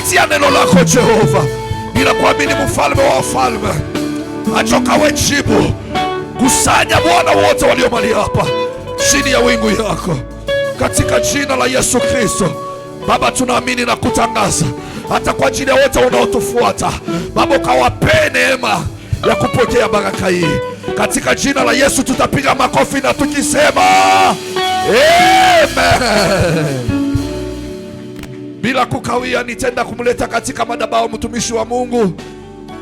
kupitia neno lako Jehova. Ninakuamini mfalme wa wafalme, achoka wejibu. Kusanya Bwana wote walio mahali hapa chini ya wingu yako, katika jina la Yesu Kristo. Baba, tunaamini na kutangaza hata kwa ajili ya wote unaotufuata Baba, ukawapee neema ya kupokea baraka hii katika jina la Yesu. Tutapiga makofi na tukisema amen. Bila kukawia, nitenda kumleta katika madhabahu mtumishi wa Mungu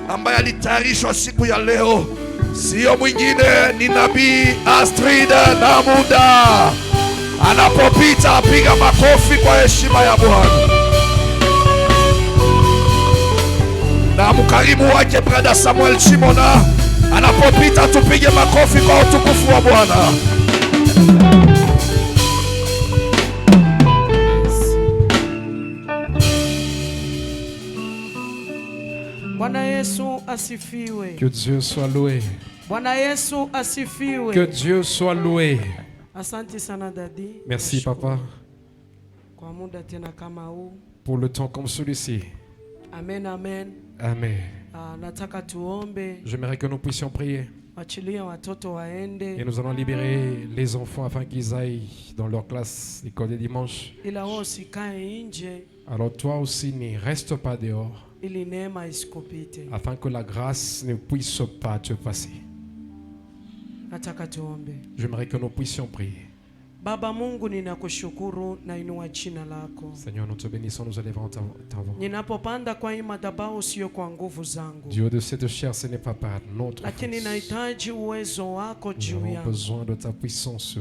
ambaye alitayarishwa siku ya leo. Sio mwingine, ni Nabii Astrid Namuda. Anapopita piga makofi kwa heshima ya Bwana. Na mkarimu wake brother Samuel Chimona anapopita, tupige makofi kwa utukufu wa Bwana. Bwana Yesu asifiwe. Que Dieu soit loué. Bwana Yesu asifiwe. Que Dieu soit loué. Asante sana dadi. Merci papa kwa muda tena kama huu. Pour le temps comme celui-ci. Amen, amen. Amen. Nataka tuombe. J'aimerais que nous puissions prier. Wachilia watoto waende. Et nous allons libérer les enfants afin qu'ils aillent dans leur classe l'école de dimanche. Ila wao sikae nje. Alors toi aussi ne reste pas dehors. Ili neema isikupite. Afin que la grâce ne puisse pas te passer. Nataka tuombe. J'aimerais que nous puissions prier. Baba Mungu, ninakushukuru na inua jina lako. Seigneur, nous te bénissons, nous élevons ta voix. Ninapopanda kwa hii madhabahu sio kwa nguvu zangu. Dieu de cette chair, ce n'est pas par notre lakini force. nahitaji uwezo wako Nous juu avons yangu. besoin de ta puissance.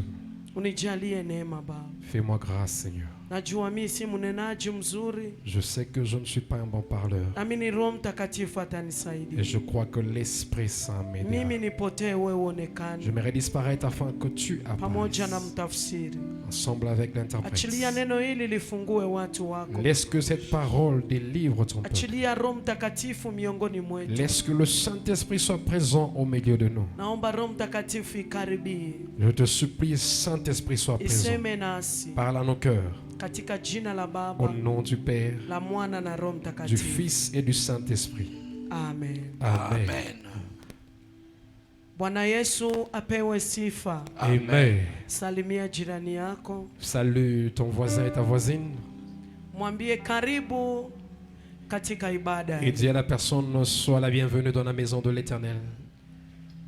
Unijalie neema Baba. Fais-moi grâce, Seigneur. Najua mimi si mnenaji mzuri. Je sais que je ne suis pas un bon parleur. Amini Roho Mtakatifu atanisaidia. Et je crois que l'Esprit Saint m'aidera. Mimi nipotee, wewe uonekane. J'aimerais disparaître afin que tu pamoja na apparaisses. mtafsiri. Ensemble avec l'interprète. Achilia neno hili lifungue watu wako. Laisse que cette parole délivre ton peuple. Achilia Roho Mtakatifu miongoni mwetu. Laisse que le Saint-Esprit soit présent au milieu de nous. Naomba Roho Mtakatifu ikaribie. Je te supplie, Saint-Esprit, sois présent. Iseme nasi. Parle à nos cœurs. Katika jina la Baba, Au nom du Père, la Mwana na Roho du Mtakatifu. Fils et du Saint-Esprit. Amen. Amen. Bwana Yesu apewe sifa. Amen. Salimia jirani yako. Salue ton voisin et ta voisine. Mwambie karibu katika ibada. Et dis à la personne, sois la bienvenue dans la maison de l'Éternel.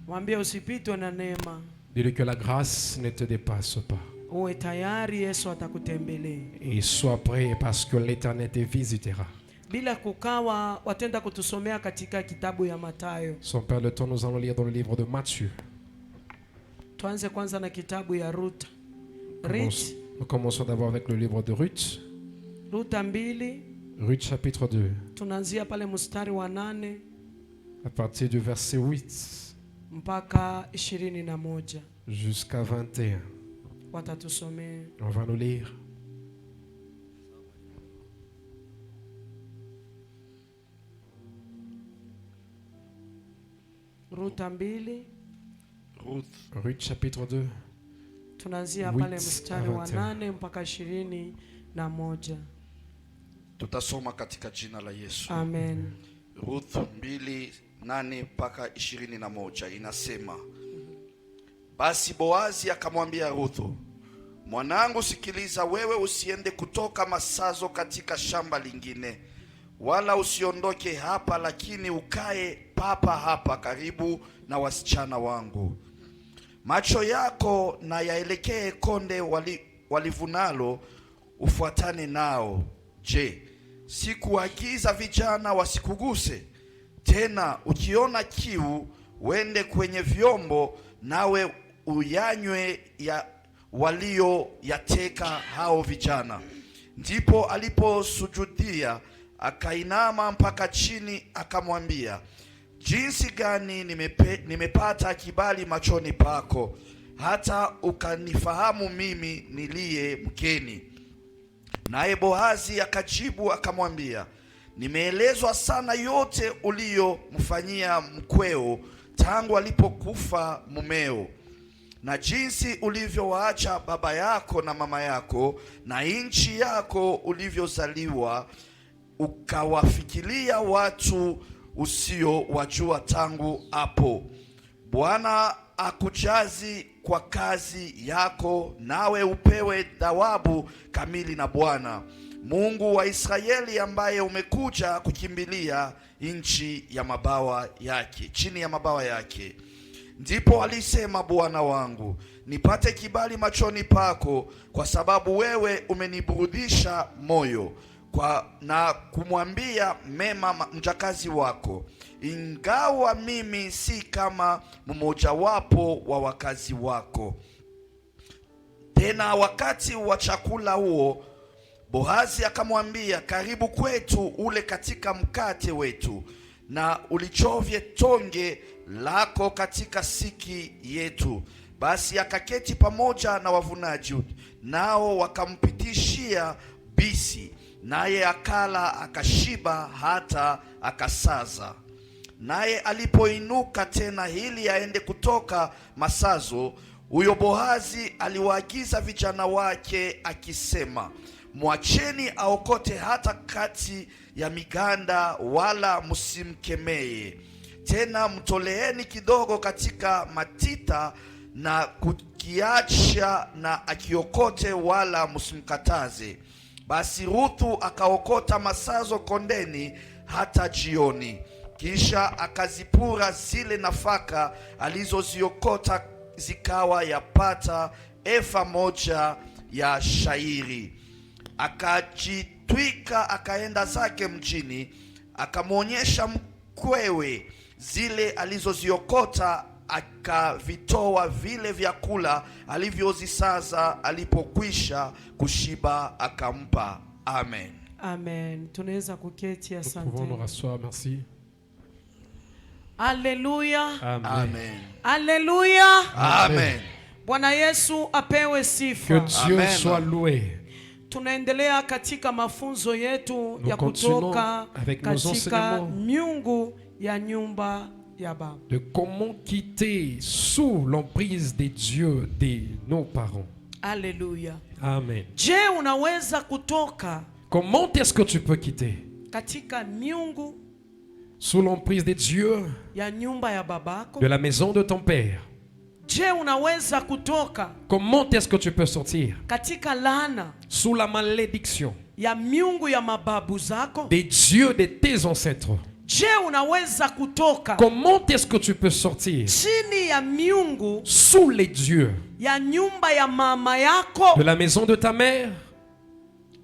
Mwambie usipitwe na neema. Dis-lui que la grâce ne te dépasse pas. Uwe tayari, Yesu atakutembelea. Et sois prêt parce que l'Éternel te visitera. Bila kukawa watenda kutusomea katika kitabu ya Mathayo. Sans perdre le temps, nous allons lire dans le livre de Matthieu. Tuanze kwanza na kitabu ya Ruth. Nous commençons d'abord avec le livre de Ruth. Ruth 2. Ruth chapitre 2. Tunaanzia pale mstari wa 8 à partir du verset 8 mpaka 21. jusqu'à 21. Watatusomea. On va nous lire. Ruth 2. Ruth chapitre 2. Tunaanzia pale mstari wa 8 mpaka 21. Tutasoma katika jina la Yesu. Amen. Ruth 2:8 mpaka 21 inasema, basi Boazi akamwambia Ruthu, mwanangu, sikiliza, wewe usiende kutoka masazo katika shamba lingine, wala usiondoke hapa, lakini ukae papa hapa karibu na wasichana wangu. Macho yako na yaelekee konde walivunalo, ufuatane nao. Je, sikuagiza vijana wasikuguse? Tena ukiona kiu, wende kwenye vyombo, nawe uyanywe ya walio yateka hao vijana. Ndipo aliposujudia, akainama mpaka chini, akamwambia, jinsi gani nimepata kibali machoni pako, hata ukanifahamu mimi niliye mgeni. Naye Boazi akajibu akamwambia, nimeelezwa sana yote uliyomfanyia mkweo tangu alipokufa mumeo, na jinsi ulivyowaacha baba yako na mama yako na nchi yako ulivyozaliwa, ukawafikiria watu usiowajua tangu hapo. Bwana akujazi kwa kazi yako, nawe upewe thawabu kamili na Bwana Mungu wa Israeli, ambaye umekuja kukimbilia nchi ya mabawa yake, chini ya mabawa yake. Ndipo alisema Bwana wangu, nipate kibali machoni pako, kwa sababu wewe umeniburudisha moyo na kumwambia mema mjakazi wako, ingawa mimi si kama mmojawapo wa wakazi wako. Tena wakati wa chakula huo, Boazi akamwambia, karibu kwetu ule katika mkate wetu, na ulichovye tonge lako katika siki yetu. Basi akaketi pamoja na wavunaji, nao wakampitishia bisi, naye akala akashiba hata akasaza. Naye alipoinuka tena ili aende kutoka masazo, huyo Boazi aliwaagiza vijana wake akisema, mwacheni aokote hata kati ya miganda, wala msimkemee. Tena mtoleeni kidogo katika matita na kukiacha na akiokote, wala msimkataze. Basi Ruthu akaokota masazo kondeni hata jioni, kisha akazipura zile nafaka alizoziokota, zikawa yapata efa moja ya shairi. Akajitwika akaenda zake mjini, akamwonyesha mkwewe zile alizoziokota, akavitoa vile vyakula alivyozisaza. Alipokwisha kushiba akampa. Amen. Amen. Tunaweza kuketi. Asante. Nous pouvons nous rasseoir, merci. Haleluya. Amen. Haleluya. Amen. Bwana Yesu apewe Que sifa. Dieu Amen. soit loué. Tunaendelea katika mafunzo yetu ya continuons kutoka avec nos katika enseignements. miungu ya nyumba ya Baba. De comment quitter sous l'emprise des dieux de nos parents. Haleluya. Amen. Je, unaweza kutoka Comment est-ce que tu peux quitter katika miungu sous l'emprise des dieux ya nyumba ya babako? de la maison de ton père? Je, unaweza kutoka Comment est-ce que tu peux sortir katika laana sous la malédiction ya miungu ya mababu zako? des dieux de tes ancêtres? Je, unaweza kutoka Comment est-ce que tu peux sortir chini ya miungu sous les dieux ya nyumba ya mama yako? de la maison de ta mère?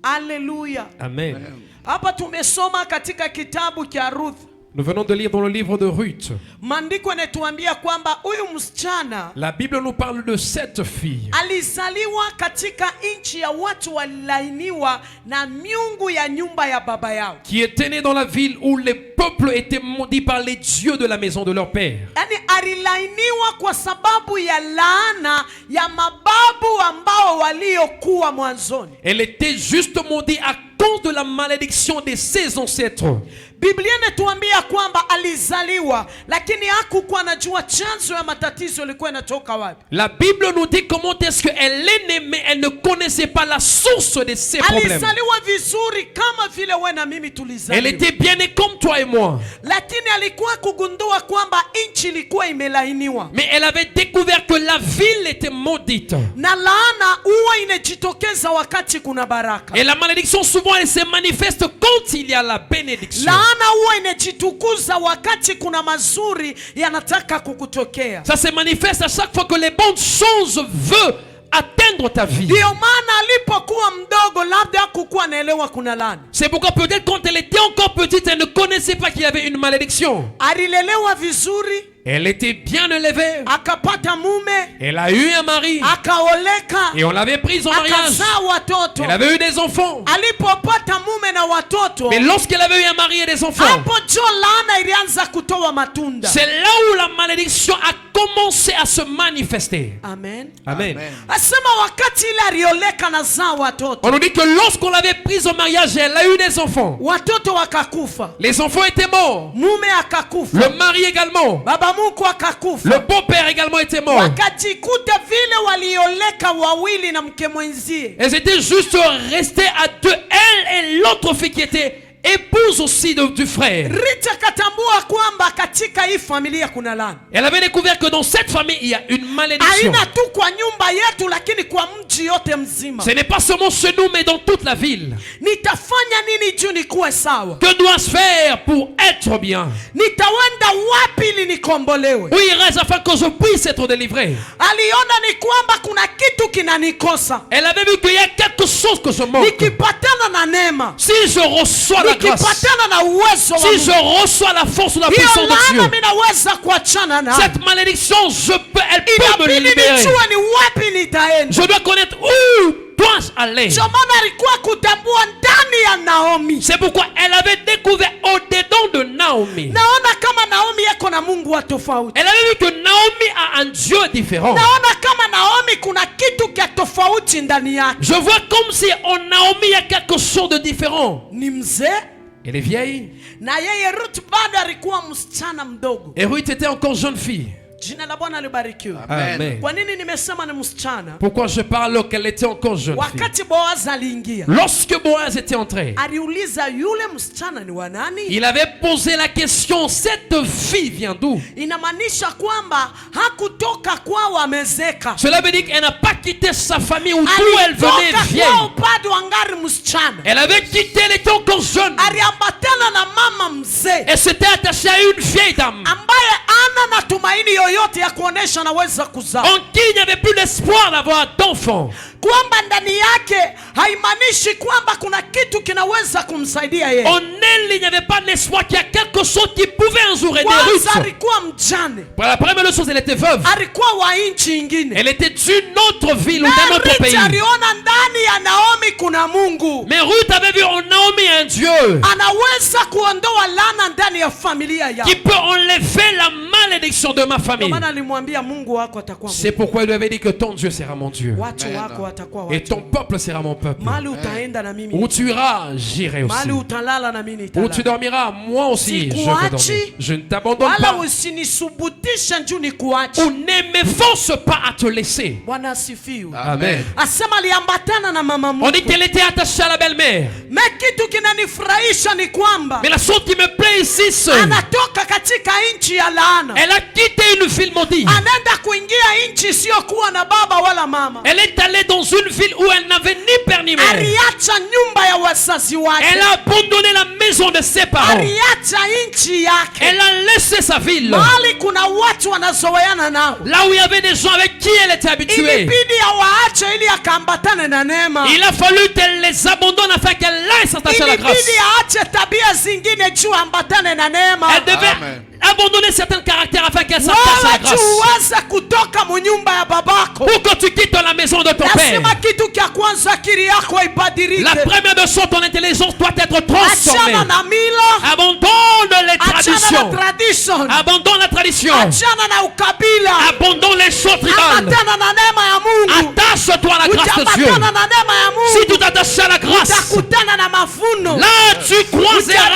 Haleluya. Amen. Hapa tumesoma katika kitabu cha Ruth. Nous venons de lire dans le livre de Ruth. Maandiko yanatuambia kwamba huyu msichana La Bible nous parle de cette fille alizaliwa katika nchi ya watu walilainiwa na miungu ya nyumba ya baba yao. qui était née dans la ville où les peuples étaient maudits par les dieux de la maison de leur père. Yaani alilainiwa kwa sababu ya laana ya mababu ambao waliokuwa mwanzoni. Elle était juste maudite à cause de la malédiction de ses ancêtres. Biblia inatuambia kwamba alizaliwa, lakini hakukuwa anajua chanzo ya matatizo ilikuwa inatoka wapi. La Bible nous dit comment est-ce qu'elle est née, mais elle ne connaissait pas la source de ses problèmes. Alizaliwa vizuri kama vile wewe na mimi Elle tulizaliwa. était bien née comme toi et moi. Lakini alikuwa kugundua kwamba nchi ilikuwa imelainiwa. Mais elle avait découvert que la ville était maudite. Na laana huwa inajitokeza wakati kuna baraka. Et la malédiction, souvent, elle se manifeste quand il y a la bénédiction. Laana huwa inajitukuza wakati kuna mazuri yanataka kukutokea. Ça se manifeste à chaque fois que les bonnes choses veulent atteindre ta vie. Ndio maana alipokuwa mdogo labda hakukuwa anaelewa kuna laana. C'est pourquoi peut-être quand elle était encore petite, elle ne connaissait pas qu'il y avait une malédiction. Alilelewa vizuri, Elle était bien élevée. akapata mume, Elle a eu un mari. akaoleka, Et on l'avait prise en mariage. akazaa watoto. Elle avait eu des enfants. Alipopata mume na watoto, Mais lorsqu'elle avait eu un mari et des enfants, hapo jo laana ilianza kutoa matunda. c'est là où la malédiction a commencé à se manifester. Amen. Amen. Asema wakati ile alioleka na zaa watoto, On nous dit que lorsqu'on l'avait prise au mariage, elle a eu des enfants. watoto wakakufa, Les enfants étaient morts. mume akakufa, Le mari également. baba mkwe akakufa. Le beau-père également était mort. Wakajikuta vile walioleka wawili na mke mwenzie, Elles étaient juste restées à deux, elle et l'autre fille qui était épouse aussi du frère. Rita akatambua kwamba katika hii familia kuna laana. Elle avait découvert que dans cette famille, il y a une malédiction. Haina tu kwa nyumba yetu, lakini kwa mji yote mzima. Ce n'est pas seulement chez nous, mais dans toute la ville. Nitafanya nini juu nikuwe sawa? Que dois-je faire pour être bien? Nitawenda wapi ili nikombolewe? Où irais-je afin que je puisse être délivré? Aliona ni kwamba kuna kitu kinanikosa. Elle avait vu qu'il y a quelque chose que je manque. Nikipatana na neema, Si je reçois la grâce, nikipatana na uwezo wa si je Mungu, reçois la force ou la hiyo puissance de laana Dieu, mimi naweza kuachana nayo. cette malédiction, elle peut me Inabidi libérer. nijue ni wapi nitaenda. Je dois connaître où dois-je aller. Ndio maana alikuwa kutambua ndani ya Naomi. C'est pourquoi elle avait découvert au-dedans de Naomi. Naona kama Naomi yako na Mungu wa tofauti. Elle avait vu que Naomi a un Dieu différent. Naona kama Naomi kuna kitu kia tofauti ndani yake. Je vois comme si en Naomi il y a quelque chose de différent. Ni mzee Elle est vieille. na yeye Ruth bado alikuwa msichana mdogo. Et Ruth était encore jeune fille. Jina la Bwana libarikiwe. Amen. Kwa nini nimesema ni msichana? Pourquoi je parle qu'elle était encore jeune fille? Wakati Boaz aliingia, Lorsque Boaz était entré, aliuliza yule msichana ni wa nani? il avait posé la question, cette fille vient d'où? Inamaanisha kwamba hakutoka kwao amezeka. Cela veut dire qu'elle n'a pas quitté sa famille ou d'où elle venait Alitoka vieille. kwao bado angali msichana. Elle avait quitté, elle était encore jeune. Aliambatana na mama mzee Elle s'était attachée à une vieille dame ambaye ana na tumaini yoyote ya kuonesha anaweza kuzaa, en qui il n'y avait plus l'espoir d'avoir d'enfants. kwamba ndani yake haimaanishi kwamba kuna kitu kinaweza kumsaidia yeye. En elle, il n'y avait pas l'espoir qu'il y a quelque chose qui pouvait un jour aider Kwanza Ruth. alikuwa mjane, Pour la première chose, elle était veuve. alikuwa wa nchi ingine. Elle était d'une autre ville ou Na d'un autre Ruth pays. aliona ndani ya Naomi kuna Mungu. Mais Ruth avait vu en Naomi un Dieu Anaweza kuondoa laana ndani ya familia yao. qui peut enlever la malédiction de ma Ndio famille. maana alimwambia Mungu wako atakuwa C'est pourquoi il lui avait dit que ton Dieu sera mon Dieu. watu wako watakuwa Et watu. ton peuple sera mon peuple. Mahali utaenda na mimi. Où tu iras, j'irai aussi. Mahali utalala na mimi Où nitalala. tu dormiras, moi aussi, je vais dormir. Je ne t'abandonne Wala pas. usinisubutishe njoo nikuache. Ou ne m'efforce pas à te laisser. Bwana asifiwe. Amen. Asema aliambatana na mama On dit mkwe. qu'elle était attachée à la belle-mère. Me kitu kinanifurahisha ni kwamba Mais la chose qui me plaît ici, c'est anatoka katika nchi ya laana. elle a quitté une ville maudite. Anaenda kuingia nchi isiyokuwa na baba wala mama. Elle est allée dans une ville où elle n'avait ni père ni mère. Aliacha nyumba ya wazazi wake. Elle a abandonné la maison de ses parents. Aliacha nchi yake. Elle a laissé sa ville. Mahali kuna watu wanazoeana nao. Là où il y avait des gens avec qui elle était habituée. Ilibidi awaache ili akaambatane na neema. Il a fallu qu'elle les abandonne afin qu'elle aille s'attacher à la grâce. Ilibidi aache tabia zingine juu ambatane na neema. Elle devait Amen. abandonner certains caractères afin qu'elle s'attache à la Wewe grâce. tuweze kutoka munyumba ya babako. Pour que tu quittes la maison de ton père. Lazima kitu kia kwanza akili yako ibadilike. La première de choses, ton intelligence doit être transformée. Achana na mila. Abandonne les Achana traditions. na tradition. Abandonne la tradition. Achana na ukabila. Abandonne les choses tribales. Ambatana na neema ya Mungu. Attache-toi à la grâce de Dieu. Utaambatana na neema ya Si Mungu. tu t'attaches à la grâce, Utakutana na mavuno. là tu croiseras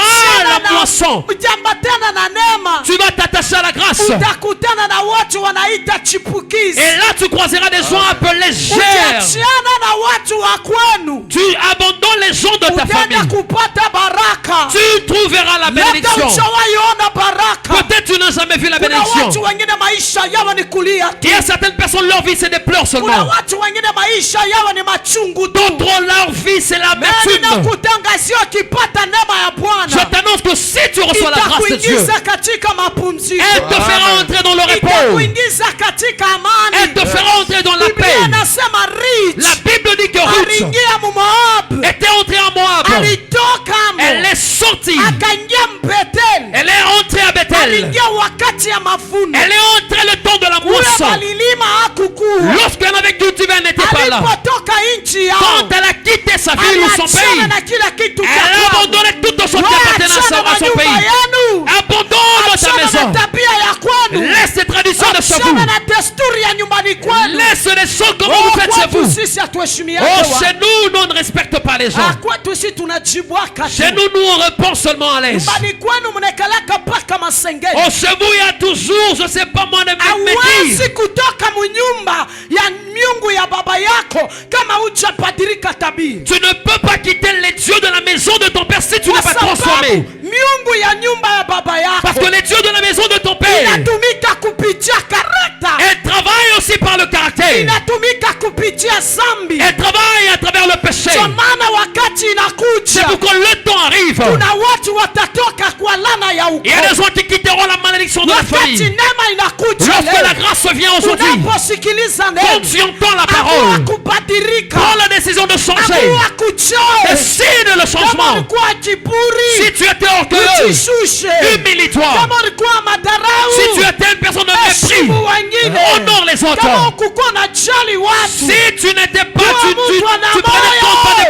la moisson. Utaambatana na neema. Tu vas t'attacher à la grâce. Utakutana na watu wanaita chipukizi. Et là tu croiseras des gens appelés gers. Utaachana na watu wa kwenu. Tu abandonnes les gens de ta Utaenda famille. kupata baraka. Tu trouveras la Labda bénédiction. ushawahi baraka. Peut-être tu n'as jamais vu la Kuna bénédiction. watu wengine maisha yao ni kulia tu. Il y a certaines personnes, leur vie c'est des pleurs Kuna seulement. watu wengine maisha yao ni machungu tu. D'autres, leur vie c'est Mimi l'amertume. nakutangazia ukipata neema ya Je Bwana t'annonce que si tu reçois la grâce de Dieu, itakuingiza katika mapumziko. elle te fera entrer dans le repos. Itakuingiza katika amani. Elle te fera entrer dans la Biblia paix. inasema Ruth La Bible dit que Ruth aliingia Moab. était entrée en Moab. Alitoka Elle mo. est sortie. Akaingia Bethel. Elle est entrée à Bethel. Aliingia wakati ya mavuno. Elle est entrée le temps de la Ule moisson. walilima hakukua. Lorsqu'elle avait cultivé, elle n'était pas là. Alipotoka nchi yao. Quand elle a quitté sa ville ou son aliachana pays, na kila kitu cha elle a kwao. abandonné toute son Wewe appartenance achana à na son nyumba pays. yenu. Abandonne ta Achana maison. na tabia ya kwenu. Laisse les traditions de chez vous. Achana na desturi ya nyumbani kwenu. Laisse les choses comme Oh, vous faites chez kwetu vous. sisi hatuheshimiane Oh, wa. chez nous, nous ne respectons pas pas les gens. kwetu si tunajibwaka Chez nous, nous on répond seulement à l'aise. nyumbani kwenu mnakalaka paka masengeni. Oh, chez vous, il y a toujours, je sais pas moi, des Hawezi bêtises. kutoka munyumba ya miungu ya baba yako kama hujapadirika tabia. Tu ne peux pas quitter les dieux de la maison de ton père si tu n'es Kwa pas transformé. sababu miungu ya nyumba ya baba Parce yako que les dieux de la maison de ton père, inatumika kupitia karata, elles travaillent aussi par le caractère. inatumika kupitia zambi. Elles travaillent à travers le péché. Kwa maana wakati C'est inakuja pourquoi le temps arrive. kuna watu watatoka kwa lana ya Il y a des ukoo. gens qui quitteront la malédiction de la Wakati famille. neema inakuja Lorsque la leo, grâce vient aujourd'hui, unaposikiliza quand neno, tu entends la hakuwa parole, kubadirika, prends la décision de changer. hakuwa kuchoe. Décide le Kama changement. ulikuwa kiburi, Si tu étais orgueilleux, ujishushe. humilie-toi. Kama ulikuwa madharau, Si tu étais une personne de mépris, heshimu wengine. honore les Kama autres. ukukuwa unajali watu, Si tu n'étais pas, Toi, tu mtu prenais compte pas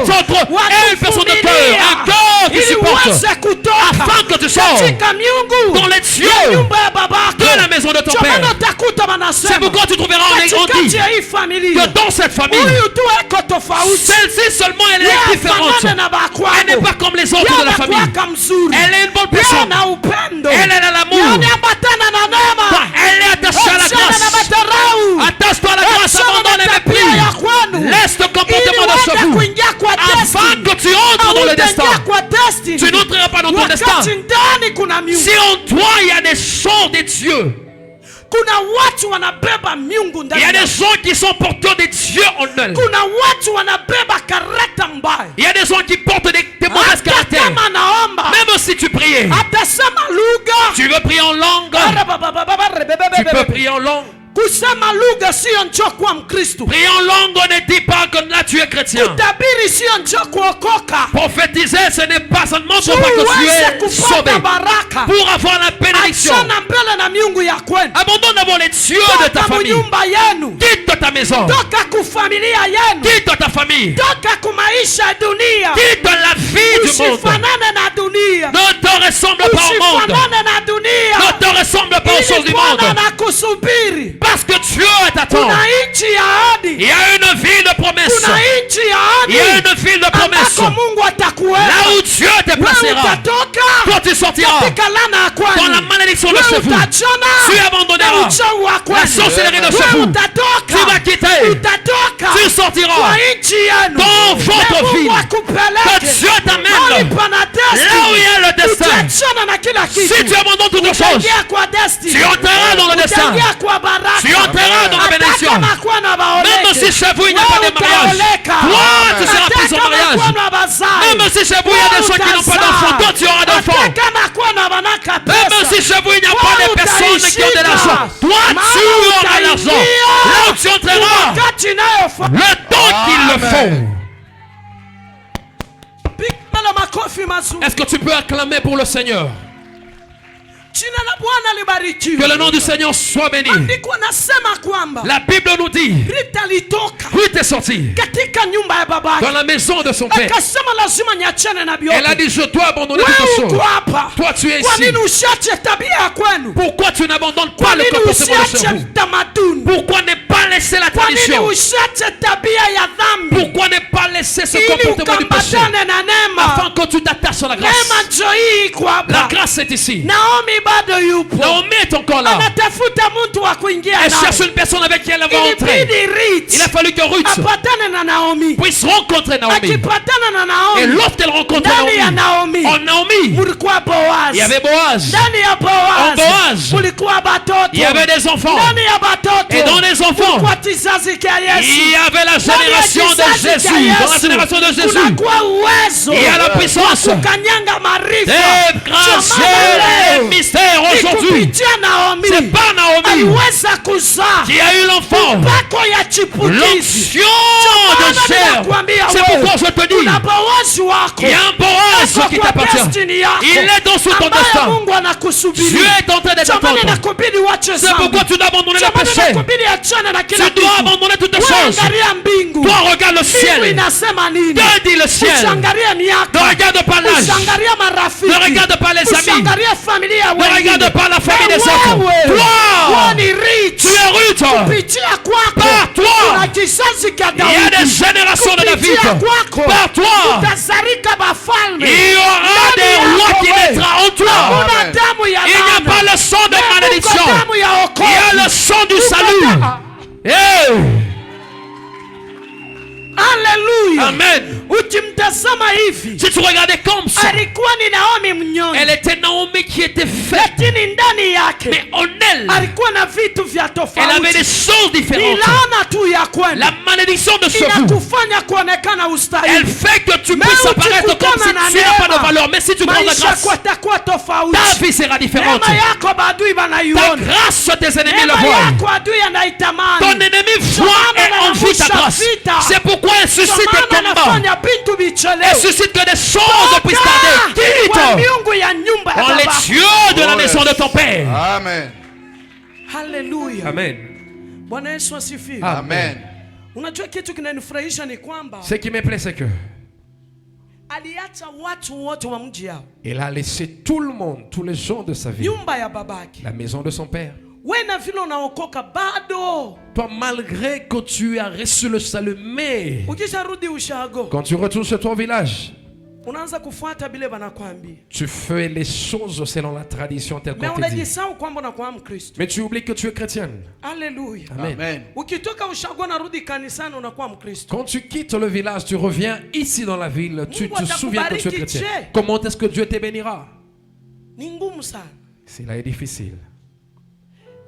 des autres, wa et une personne de cœur, un cœur qui ili supporte, uweze kutoka afin que tu sors katika miungu dans les ya cieux nyumba ya babako. de la maison de ton Ndio maana père. utakuta C'est wanasema pourquoi tu trouveras en katikati dit ya hii familia que dans cette famille, huyu tu eko tofauti, celle-ci seulement elle Yeye est différente. afanane na bakwako. Elle n'est pas comme les autres Yeye de la famille. anakuwaka mzuri. Elle est une bonne Yeye personne. ana upendo. Elle a l'amour. Yeye anaambatana na neema. Elle est attachée à la Achana na grâce. madharau. Attache-toi à la grâce, Achana abandonne na les tabia mépris. ya kwenu. Laisse le comportement Ili de chez uende vous. kuingia kwa Afin destiny. que tu entres dans le destin. Hautaingia kwa destiny. Tu n'entreras pas dans ton Wakati destin. ndani kuna miungu. Si en toi il y a des chants des dieux, Kuna watu wanabeba miungu il ndani y a yao. des gens qui sont porteurs des dieux en eux. Kuna watu wanabeba karata mbaya. Il y a des gens qui portent des mauvais Hata caractères. kama naomba, Même si tu priais, atasema lugha. tu veux prier en langue, tu peux prier en langue. Kusema lugha sio njoo kuwa Mkristo. Prier en langue, on ne dit pas que là tu es chrétien. Kutabiri sio njoo kuokoka. Prophétiser, ce n'est pas seulement pour pas que tu Uweze es sauvé. kupata baraka. Pour avoir la bénédiction. Achana mbele na miungu ya kwenu. Abandonne d'abord les dieux de ta Toka famille. munyumba yenu. Quitte ta maison. Toka kufamilia yenu. Quitte ta famille. Toka kumaisha ya dunia. Quitte la vie du monde. Usifanane na dunia. Ne te ressemble pas au monde. Usifanane na dunia. Ne te ressemble pas aux choses Ili du monde. Bwana anakusubiri. Parce que Dieu t'attend. Kuna nchi ya ahadi. Il y a une ville de promesses. Kuna nchi ya Il y a ahadi. une ville de promesses. Ambako Mungu atakuweka. Là où Dieu te Wewe placera. utatoka Toi tu sortiras katika laana ya kwenu. dans la malédiction de Wewe chez vous. utachana Tu abandonneras na uchawi wa kwenu. la sorcellerie de chez Wewe vous. utatoka. Tu vas quitter. Utatoka Tu sortiras kwa nchi yenu. dans votre Na Mungu ville. akupeleke. Que Dieu t'amène Mahali pana destiny. là où il y a le destin. Utaachana na kila kitu. Si tu abandonnes toutes choses, Utaingia kwa destiny. tu entreras dans le destin. Utaingia kwa baraka. Tu entreras dans la Hata bénédiction. kama kuna baoleke. Même si chez vous il n'y a pas de mariage, toi tu seras pris au mariage. Même si chez vous il y a des gens qui n'ont pas d'enfants, toi tu auras d'enfants. Même si chez vous il n'y a pas de personnes qui ont de l'argent, toi tu auras l'argent. Là où tu entreras, le temps qu'il le faut. Est-ce que tu peux acclamer pour le Seigneur? Que le nom du Seigneur soit béni. La Bible nous dit, Ruth est sortie dans la maison de son père. Elle a dit, je dois abandonner toutes choses. Toi tu es ici. Pourquoi tu n'abandonnes pas le comportement de chez vous? Pourquoi ne pas laisser la tradition? Pourquoi ne pas laisser ce comportement du péché afin que tu t'attaches à la grâce? La grâce est ici. Naomi est encore là. Elle cherche une personne avec qui elle va entrer. Il a fallu que Ruth puisse rencontrer Naomi. Et lorsqu'elle rencontre Naomi, en Naomi, il y avait Boaz. En Boaz, il y avait des enfants. Et dans les enfants, il y avait la génération de Jésus. Dans la génération de Jésus, il y a la puissance des grâces et des mystères. Aujourd'hui, c'est pas Naomi qui a eu l'enfant. L'onction de chair. C'est pourquoi je te dis, il y a un Boaz qui t'appartient. Il est dans sous ton destin. Dieu est en train de t'attendre. C'est pourquoi tu dois abandonner le péché. Tu dois abandonner toutes les choses. Toi regarde le ciel. Que dit le ciel? Ne regarde pas l'âge. Ne regarde pas les amis. Ne regarde pas la famille des autres. Toi, tu es Ruth. Par toi, Il y a des générations de David. Par toi, il y aura des rois qui naîtront en toi. Il n'y a pas le sang de malédiction. Il y a le sang du salut. Hey. Alléluia. Amen. Ukimtazama hivi, Si tu regardais comme ça, alikuwa ni Naomi mnyonge, elle était Naomi qui était faite. lakini ndani yake Mais en elle, alikuwa na vitu vya elle avait des tofauti. choses Ni différentes. laana tu ya kwenda La malédiction de ce bout, inakufanya kuonekana elle ustahili. fait que tu Mais puisses apparaître comme ukikutana si na tu n'as pas de neema, valeur. Mais si tu prends la maisha grâce, yako yatakuwa ta tofauti. vie sera différente. Neema yako maadui Ta wanaiona, grâce, tes ennemis le neema voient. yako adui anaitamani. Ton ennemi voit et envie ta grâce. C'est pourquoi elle suscite des combats. Anafanya bintu Elle bichelewe. suscite que des choses puissent tarder. Kwa Quitte miungu ya nyumba ya en les baba. dieux de la maison de ton père. Amen. Haleluya. Amen. Bwana Yesu asifiwe. Amen. Unajua kitu kinanifurahisha ni kwamba Ce qui me plaît, c'est que aliacha watu wote wa mji yao, il a laissé tout le monde, tous les gens de sa vie, nyumba ya babake. la maison de son père. Wewe na vile unaokoka bado Toi, malgré que tu as reçu le salut, mais ukisharudi ushago quand tu retournes sur ton village, unaanza kufuata bile banakwambia, tu fais les choses selon la tradition telle na qu'on te dit. unajisahau kwamba unakuwa Mkristo. Mais tu oublies que tu es chrétienne. Haleluya. Amen. Amen. Ukitoka ushago narudi kanisani unakuwa Mkristo. Quand tu quittes le village, tu reviens ici dans la ville, tu te souviens que tu es chrétien. Comment est-ce que Dieu te bénira? Ni ngumu sana. Cela est difficile.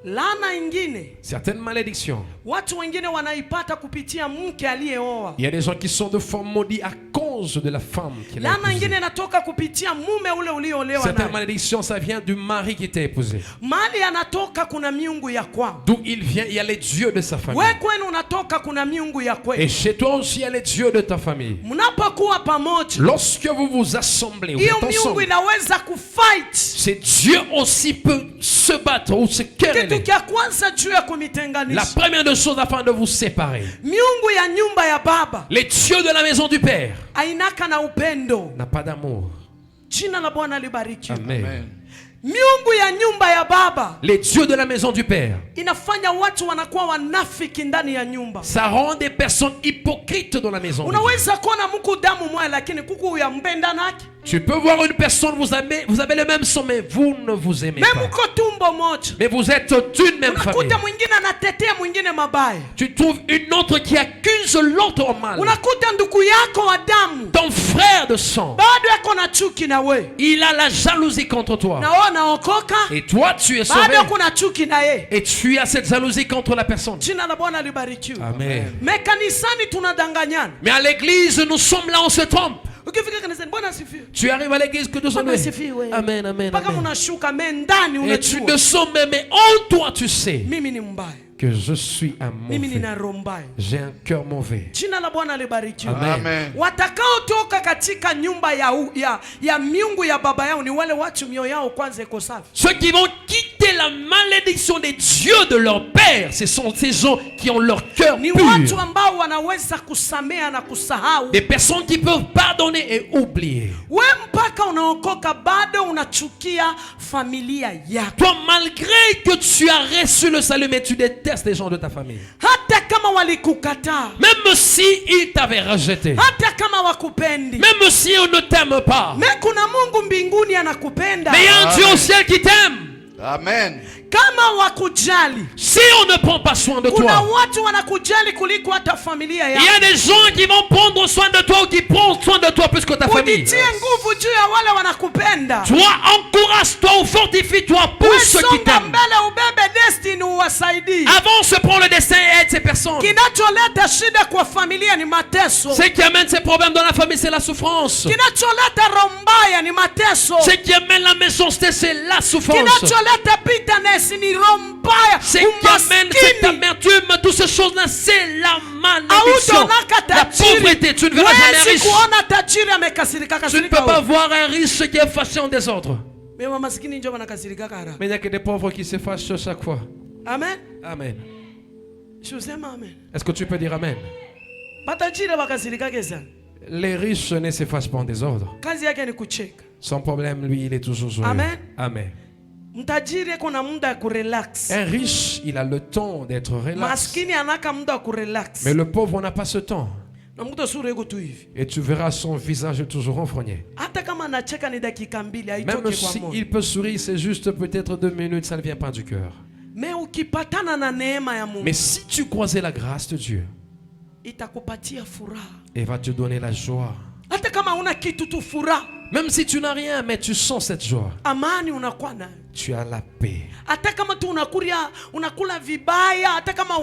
Laana ingine Certaines malédictions, watu wengine wanaipata kupitia mke aliyeoa. il y a des gens qui sont de forme maudits à cause de la femme qui l'a Laana ingine épousée. inatoka kupitia mume ule uliolewa Certaines naye. malédictions, ça vient du mari qui t'a épousé. Mahali anatoka kuna miungu ya kwao. D'où il vient, il y a les dieux de sa famille. We kwenu unatoka kuna miungu ya Et kwenu. chez toi aussi, il y a les dieux de ta famille. Mnapokuwa pamoja, Lorsque vous vous assemblez, vous hiyo êtes miungu ensemble, inaweza kufight. ces dieux aussi peuvent se battre ou se quereller. Kitu cha kwanza juu ya La kumitenganisha, première des choses afin de vous séparer. miungu ya nyumba ya baba Les dieux de la maison du Père ainaka na upendo. n'a pas d'amour. Jina la Bwana libarikiwe. Amen. Amen. Miungu ya nyumba ya baba Les dieux de la maison du Père, inafanya watu wanakuwa wanafiki ndani ya nyumba. ça rend des personnes hypocrites dans la maison de Dieu. Unaweza kuona mku damu moja lakini kuku ya mpenda nake. Tu peux voir une personne, vous avez le même sang, mais vous ne vous aimez Meme pas. mko tumbo moja. Mais vous êtes d'une même famille. Unakuta mwingine anatetea mwingine mabaya. Tu trouves une autre qui accuse l'autre en mal. Unakuta ndugu yako wa damu Ton frère de sang, bado yako na chuki na we. il a la jalousie contre toi. Na wewe unaokoka Et toi, tu es sauvé. bado kuna chuki na ye. Et tu as cette jalousie contre la personne. Jina la Bwana libarikiwe. Amen. Me kanisani tunadanganyana. Mais à l'église, nous sommes là, on se trompe. Ukifika kanisani Bwana asifiwe. Tu arrives à l'église que Dieu soit Bwana loué. asifiwe. Amen, amen, Mpaka amen. unashuka me ndani Et tu unajua. ne sens même, mais en toi, tu sais Mimi ni mbaya. que je suis un Mimi mauvais. nina roho mbaya. J'ai un cœur mauvais. Jina la Bwana libarikiwe. Amen. Amen. Watakaotoka katika nyumba ya miungu ya baba yao ni wale watu mioyo yao kwanza iko safi. Ceux qui vont quitter la malédiction des dieux de leur père, ce sont ces gens qui ont leur cœur Ni watu pur. ambao wanaweza kusamea na kusahau. Des personnes qui peuvent pardonner et oublier. We mpaka unaokoka bado unachukia familia yako. Toi, malgré que tu as reçu le salut, mais tu détestes les gens de ta famille. Hata kama walikukataa, Même si ils t'avaient rejeté. hata kama wakupendi, Même si on ne t'aime pas. me kuna Mungu mbinguni anakupenda. Mais il y a un Dieu au ciel qui t'aime. Amen. Kama wakujali, Si on ne prend pas soin de kuna toi, watu wanakujali kuliko hata familia il y yako. a des gens qui vont prendre soin de toi ou qui prennent soin de toi plus que ta famille. Ujitie nguvu juu ya wale wanakupenda. Toi, encourage-toi ou fortifie-toi pour We ceux qui songa t'aiment. mbele ubebe destiny uwasaidie. Avance, prends le destin et aide ces personnes. Kinacholeta shida kwa familia ni mateso. Ce qui amène ces problèmes dans la famille, c'est la souffrance. Kinacholeta roho mbaya ni mateso. Ce qui amène la méchanceté, c'est la souffrance. Kinacholeta bitterness ni roho mbaya. Ce qui amène cette Umaskini. amertume, toutes ces choses-là, c'est la malédiction. Hautaonaka La tajiri. pauvreté, tu ne verras jamais un Huwezi riche. kuona tajiri amekasirika Tu ne peux kasirika. pas voir un riche qui est fâché en désordre. Mema maskini ndio wanakasirika kara. Mais il n'y a que des pauvres qui se fâchent chaque fois. Amen. Amen. Shusema amen. Est-ce que tu peux dire Amen? Matajiri wakasirika kesa. Les riches ne se fâchent pas en désordre. Kazi yake ni kucheka. Son problème, lui, il est toujours joyeux. Amen. Amen. Mtajiri kuna muda ya kurelax. Un riche, il a le temps d'être relax. Maskini anaka muda wa kurelax. Mais le pauvre n'a pas ce temps. Na mtu sura iko tu hivi. Et tu verras son visage toujours renfrogné. Hata kama anacheka ni dakika mbili Même haitoki kwa moyo. s'il peut sourire, c'est juste peut-être 2 minutes, ça ne vient pas du cœur. Mais ukipatana na neema ya Mungu, Mais si tu croisais la grâce de Dieu, itakupatia furaha. il va te donner la joie. Hata kama una kitu tu furaha, Même si tu n'as rien, mais tu sens cette joie. amani unakuwa nayo. Tu as la paix. Hata kama tu unakula vibaya, hata kama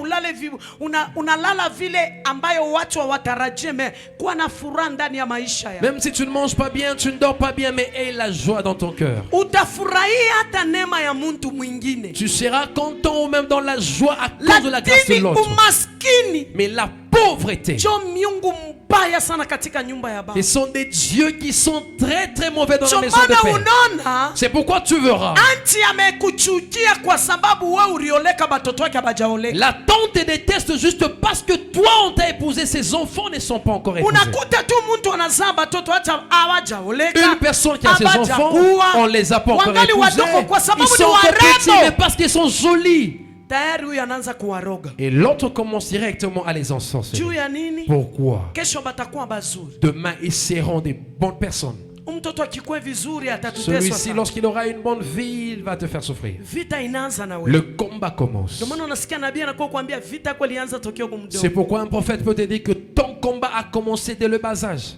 unalala vile ambayo watu hawatarajie, kuwa na furaha ndani ya maisha yako. Même si tu ne manges pas bien, tu ne dors pas bien, mais aie la joie dans ton cœur. Utafurahia hata neema ya mtu mwingine. Tu seras content ou même dans la joie à cause de la grâce de Lakini l'autre. umaskini Mais la pauvreté, ndio miungu mbaya sana katika nyumba ya Baba. ce sont des dieux qui sont très très mauvais dans la Ndio maison de maana paix. unaona C'est pourquoi tu verras. anti amekuchukia kwa sababu wewe ulioleka batoto wake habajaoleka. La tante te déteste juste parce que toi on t'a épousé, ses enfants ne sont pas encore épousés. Unakuta tu mtu anazaa batoto hata hawajaoleka. Une personne qui a ses enfants, on les a pas encore Wangali épousés. wadogo kwa sababu Ils ni sont encore petits, mais warembo. parce qu'ils sont jolis. Tayari huyu anaanza kuwaroga. Et l'autre commence directement à les encenser. Juu ya nini? Pourquoi? Kesho batakuwa bazuri. Demain, ils seront des bonnes personnes. Mtoto akikue vizuri atatuteswa Celui-ci, sana. lorsqu'il aura une bonne vie, il va te faire souffrir. Vita inaanza na wewe. Le combat commence. Ndio maana unasikia nabii anakuwa kuambia vita kwa ilianza tokea kwa mdomo. C'est pourquoi un prophète peut te dire que ton combat a commencé dès le bas âge.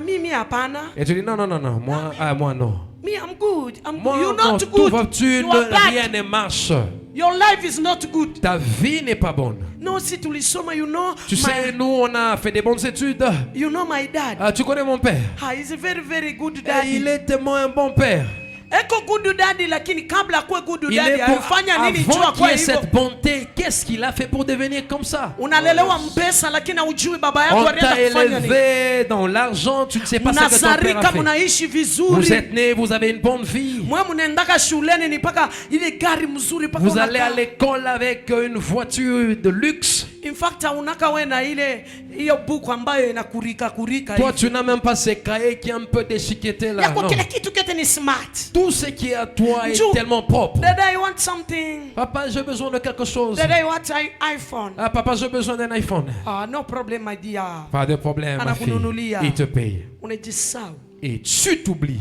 Mimi hapana. Et tu dis non, non, non, non, moi non. Me I'm good. Moi You're non, not tout good. va, You are bad. rien ne marche. Your life is not good. Ta vie n'est pas bonne. No, si tulisoma, you know. Tu sais, nous on a fait des bonnes études. You know my dad. Ah, tu connais mon père. He's a very very good Et daddy. il est tellement un bon père. Eko good daddy, lakini kabla akuwe good Il daddy est bon. alifanya nini juu Avant qu'il akuwe ait hivyo? cette bonté, qu'est-ce qu'il a fait pour devenir comme ça? Unalelewa mpesa lakini hujui baba yako On alienda t'a kufanya nini. élevé dans l'argent, tu ne sais pas ce que ton père Mnazarika, a fait. mnaishi Vous vizuri. êtes né, vous avez une bonne vie. Mwe mnaendaka shuleni ni paka ile gari mzuri paka Vous allez à unaka. l'école avec une voiture de luxe. In fact unaka we na ile hiyo buku ambayo inakurika kurika Toi, hivi. tu n'as même pas ces cahiers qui est un peu déchiquetés là. Yako Non. kila kitu kete ni smart. Tout ce qui est à toi est Jou. tellement propre. Dad, I want something. Papa, j'ai besoin de quelque chose. Dad, I want iPhone. Ah, papa, j'ai besoin d'un iPhone. No problem my dear. Pas de problème, ma fille. Anakununulia. Il te paye. Unajisahau. Et tu t'oublies.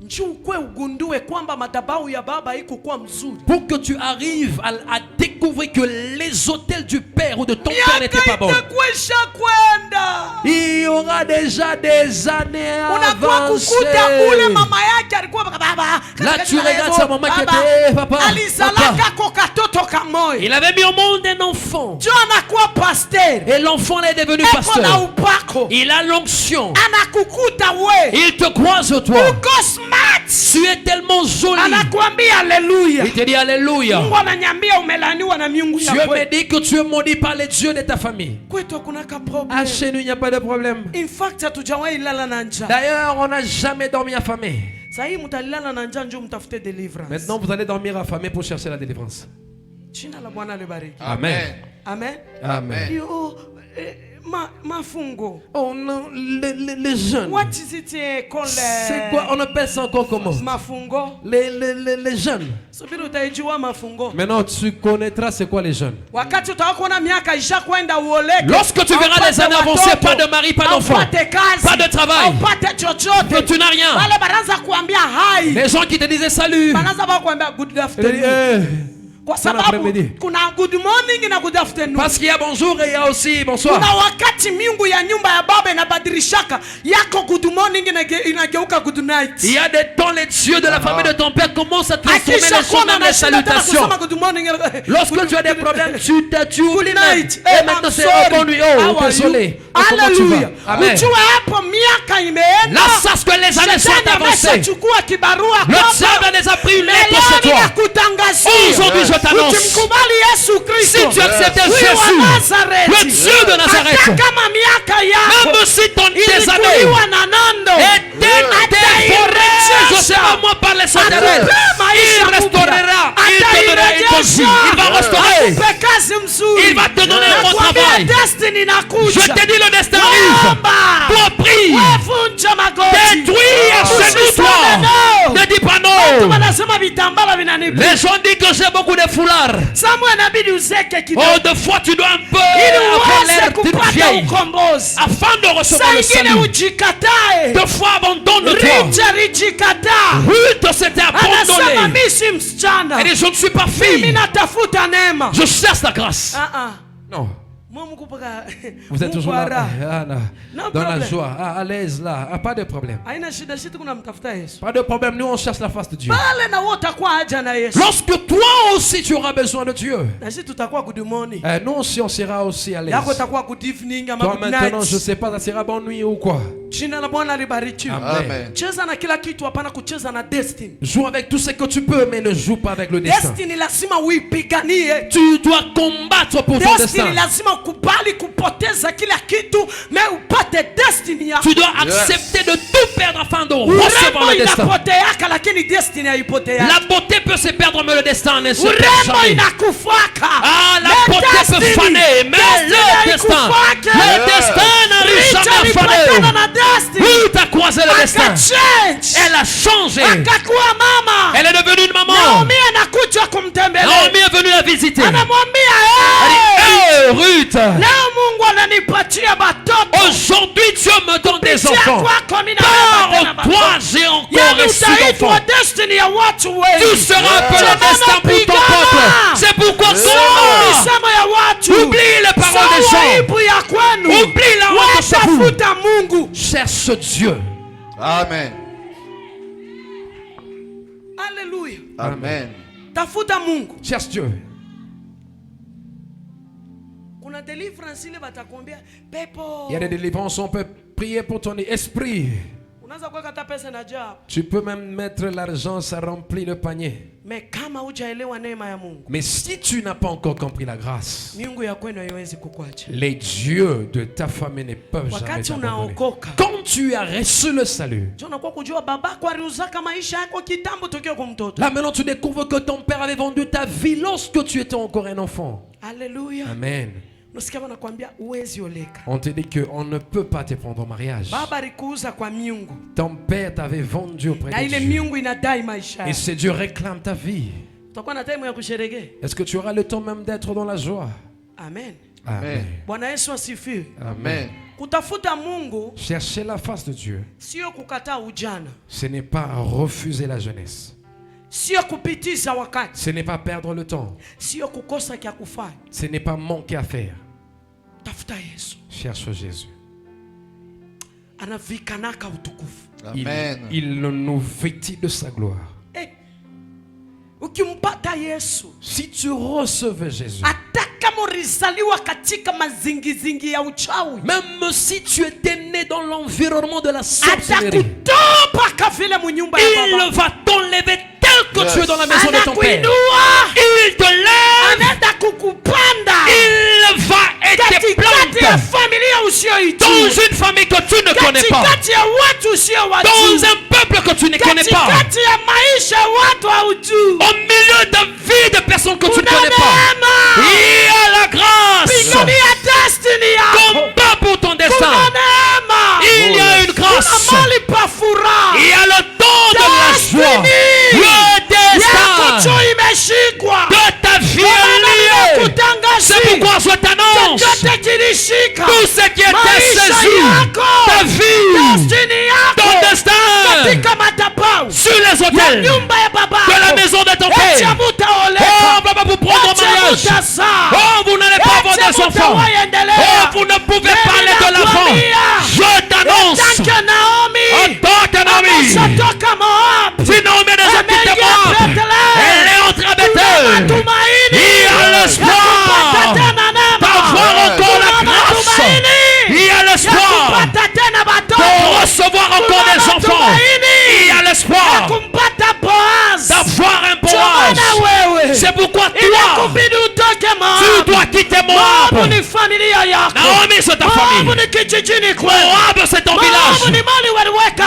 Njoo kwe ugundue kwamba madhabahu ya baba haikuwa mzuri. Pour que tu arrives à découvrir que les hôtels du père ou de ton père n'étaient pas bons. Itakwisha kwenda. Il y aura déjà des années Unakuwa avancées. kukuta ule mama yake alikuwa baba. Là, tu regardes sa maman qui était, papa, Alizalaka kwa katoto kamoyo. il avait mis au monde un enfant. Njoo anakuwa pasteur. Et l'enfant là est devenu Eko na pasteur. upako. Il a l'onction. Anakukuta we. Il te croise toi. Uko smart. Tu es tellement joli. Anakuambia alléluia. Il te dit alléluia. Mungu ananiambia umelaniwa na miungu ya Dieu me kwetu. dit que tu es maudit par les dieux de ta famille. Kwetu hakunaka problem. Ah, chez nous, il n'y a pas de problème. In fact hatujawahi lala na njaa. D'ailleurs, on n'a jamais dormi affamé. Sasa hii mtalala na njaa njoo mtafute deliverance. Maintenant, vous allez dormir affamé pour chercher la délivrance. Jina la Bwana libariki. Amen. Amen. Amen. Yo, mafungo. Oh non, les jeunes. What is it called? C'est quoi? On appelle ça encore comment? Mafungo. Les jeunes. Subiri utaijua mafungo. Maintenant, tu connaîtras c'est quoi les jeunes. Wakati utakuona miaka isha kwenda uoleke. Lorsque tu verras les années avancées, pas de mari, pas d'enfant, pas de travail, upate chochote. que tu n'as rien. Wale banaanza kuambia hai. Les gens qui te disaient salut. Banaanza kuambia good afternoon. Kwa sababu kuna good morning na good afternoon. Parce qu'il y a bonjour et il y a aussi bonsoir. Kuna wakati miungu ya nyumba ya baba inabadilishaka yako good morning inageuka good night. Il y a des temps les dieux de la famille de ton père commencent à transformer les choses, même les salutations. Lorsque tu as des problèmes, tu oublies même. Et maintenant c'est bonne nuit. Oh, désolé. Comment tu vas? Amen. Là, sache que les années sont avancées. Le diable les a pris une lettre sur toi. Aujourd'hui, je t'annonce, si tu acceptes Jésus, le Dieu de Nazareth, même si tes années étaient dévorées, je sais pas moi, par les éternels, il restaurera, il te donnera une bonne vie, il va restaurer, il va te donner un bon travail. Je te dis, le destin arrive. Toi, prie, détruis, achète-toi. Ne dis pas non. Les gens disent que j'ai beaucoup de foulards. Oh, de fois tu dois un peu avoir l'air d'une vieille afin de recevoir le salut. De fois abandonne-toi. Ruth s'était abandonnée. Elle dit, je ne suis pas fille. Je cherche la grâce. Non. Vous êtes toujours là, dans la joie, à l'aise là, pas de problème. Pas de problème, nous on cherche la face de Dieu. Lorsque toi aussi tu auras besoin de Dieu, nous aussi on sera aussi à l'aise. Toi maintenant, je ne sais pas, ça sera bonne nuit ou quoi. Amen. Joue avec tout ce que tu peux, mais ne joue pas avec le destin. Tu dois combattre pour ton destin. Tu dois accepter de tout perdre afin de recevoir le destin. La beauté peut se perdre, mais le destin ne se perd jamais. Ah, la beauté peut faner, mais le destin n'arrive jamais à faner. Oui, tu as croisé le destin. Elle a changé. Elle est devenue une maman. Naomi est venue la visiter. Elle dit, hey, Ruth, aujourd'hui Dieu me donne des enfants. Par toi j'ai encore reçu d'enfants. Tu seras un peu le destin pour ton peuple. C'est pourquoi oublie les paroles des gens. Oublie la honte de ce. Cherche Dieu. Amen. Alléluia. Amen. Tafuta Mungu. Cherche Dieu. Il y a des délivrances, on peut prier pour ton esprit. Tu peux même mettre l'argent, ça remplit le panier. Mais si tu n'as pas encore compris la grâce, les dieux de ta famille ne peuvent jamais t'abandonner. Quand tu as reçu le salut, là maintenant tu découvres que ton père avait vendu ta vie lorsque tu étais encore un enfant. Alléluia. Amen. On te dit qu'on ne peut pas te prendre au mariage. Ton père t'avait vendu auprès de Dieu. Et ce Dieu réclame ta vie. Est-ce que tu auras le temps même d'être dans la joie? Amen. Amen. Amen. Chercher la face de Dieu, ce n'est pas refuser la jeunesse. Ce n'est pas perdre le temps. Ce n'est pas manquer à faire. Cherche Jésus. Amen. Il nous vêtit de sa gloire. Si tu recevais Jésus, même si tu étais né dans l'environnement de la sorcellerie, il va t'enlever tel que tu es dans la maison de ton père. Il te lève. Il va et te plante dans une famille que tu ne connais pas, dans un peuple que tu ne connais pas, au milieu de vie de personnes que tu ne connais pas. Il y a la grâce. Combat pour ton destin. Il y a une grâce. Il y a le don de la joie. Le destin de ta vie est lié. C'est pourquoi je t'annonce tout ce qui était saisi, ta vie, ton destin, sur les autels de la maison de ton père. Oh, papa, pour prendre un mariage. Oh, vous n'allez pas avoir des enfants. Oh, vous ne pouvez pas aller de l'avant. Je t'annonce, en tant que Naomi, si Naomi est déjà quittée Moab, elle est entrée à Bethel. Il y a l'espoir d'avoir encore la grâce. Il y a l'espoir de recevoir encore des enfants. Il y a l'espoir d'avoir un Boaz. C'est pourquoi toi, tu dois quitter Moab. Naomi, c'est ta famille. Moab, c'est ton village.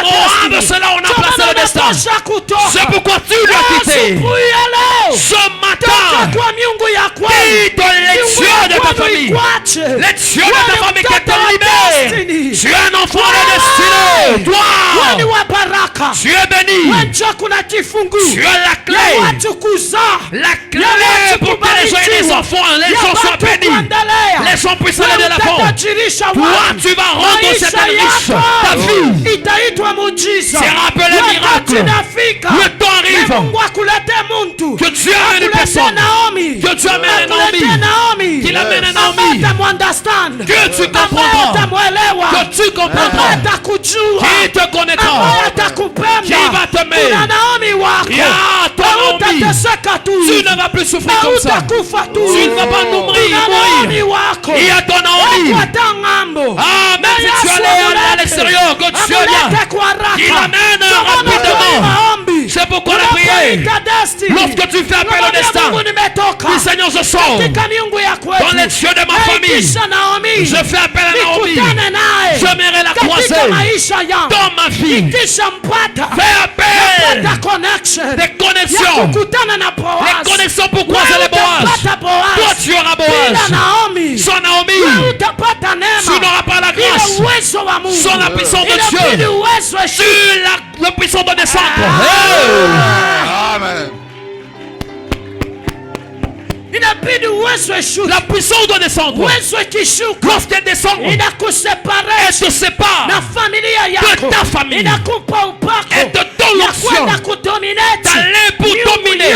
Moab, c'est là où on a placé le destin. C'est pourquoi tu dois quitter. Ce matin, quitte les dieux de ta famille. Les dieux de ta famille qui t'ont libéré. Tu es un enfant de destinée. Toi, Tu es béni. Tu as la clé. La clé pour que les gens et les enfants, les gens soient bénis. Les gens puissent aller de l'avant. Toi, tu vas rendre cette riche. Ta vie sera appelée miracle. Le temps arrive que Dieu amène une personne. Que Dieu amène Naomi. Qu'il amène Naomi. Que tu comprendras. Que tu comprendras. Qui te connaîtra. Qui va t'aimer. Tu ne vas plus souffrir comme ça. Tu ne vas pas mourir. Il y a ton Naomi. Ah, même si tu es allé à l'extérieur, que Dieu vient. Il amène rapidement. C'est pourquoi on a prié. Lorsque tu fais appel au destin, dis Seigneur, je sors dans les cieux de ma famille. Je fais appel à Naomi. Je m'irai la croiser dans ma vie. Fais appel des connexions. Les connexions pour croiser les Boaz. Toi tu auras Boaz. Sans Naomi, tu n'auras pas la grâce. Sans la puissance de Dieu, sur la puissance de descendre. Amen. La puissance doit descendre. Lorsqu'elle descend, elle te sépare de ta famille. Elle te donne l'option d'aller pour dominer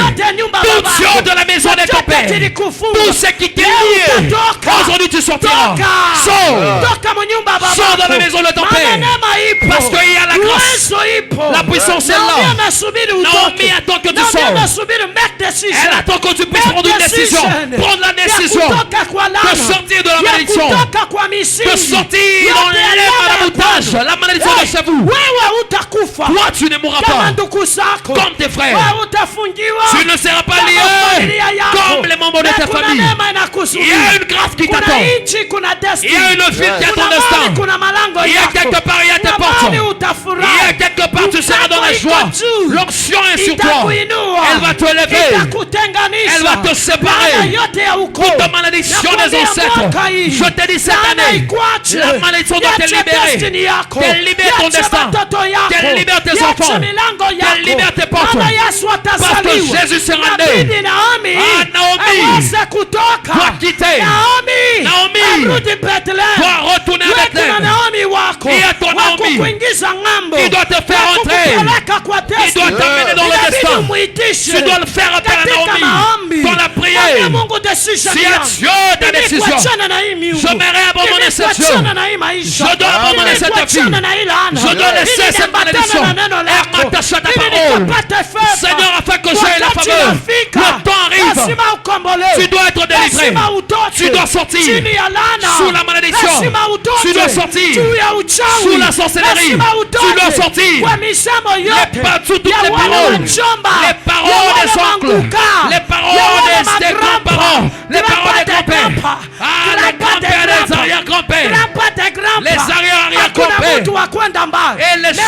tout Dieu de la maison de ton père. Tout ce qui t'est lié, aujourd'hui tu sortiras. Sors dans la maison de ton père. Parce qu'il y a la grâce. La puissance est là. Naomi attend que tu sors. Elle attend que tu puisses prendre une décision. Prendre la décision de sortir de la malédiction, de sortir dans les la malédiction de chez vous. Toi tu ne mourras pas comme tes frères. Tu ne seras pas lié comme les membres de ta famille. Il y a une grâce qui t'attend. Il y a une ville qui attend destin. Il y a quelque part, il y a tes portes. Il y a quelque part, tu seras dans la joie. L'onction est sur toi. Elle va te lever. Elle va te séparer. Toute ta malédiction des ancêtres. Je te dis cette année, la malédiction doit te libérer. Qu'elle libère ton destin. Qu'elle libère tes enfants. Qu'elle libère tes portes. Parce que Jésus sera né. Ah, Naomi doit quitter. Naomi doit retourner à Bethléem. Il y a ton Naomi. Il doit te faire entrer. Il doit t'amener dans le destin. Tu dois le faire appel à Naomi. Dans la prière. Si à Dieu ta décision, je m'aimerais abandonner cette Dieu. Je dois abandonner cette fille. Je dois laisser cette malédiction et m'attacher à ta parole. Seigneur, afin que j'aie la faveur. Le temps arrive. Tu dois être délivré. Tu dois sortir sous la malédiction. Tu dois sortir sous la sorcellerie. Tu dois sortir toutes les paroles. Les paroles des oncles. Les paroles des grands-parents. Les paroles des grands-pères. Ah, les grands-pères, les arrière-grands-pères. Les arrière-arrière-grands-pères. Et les gens.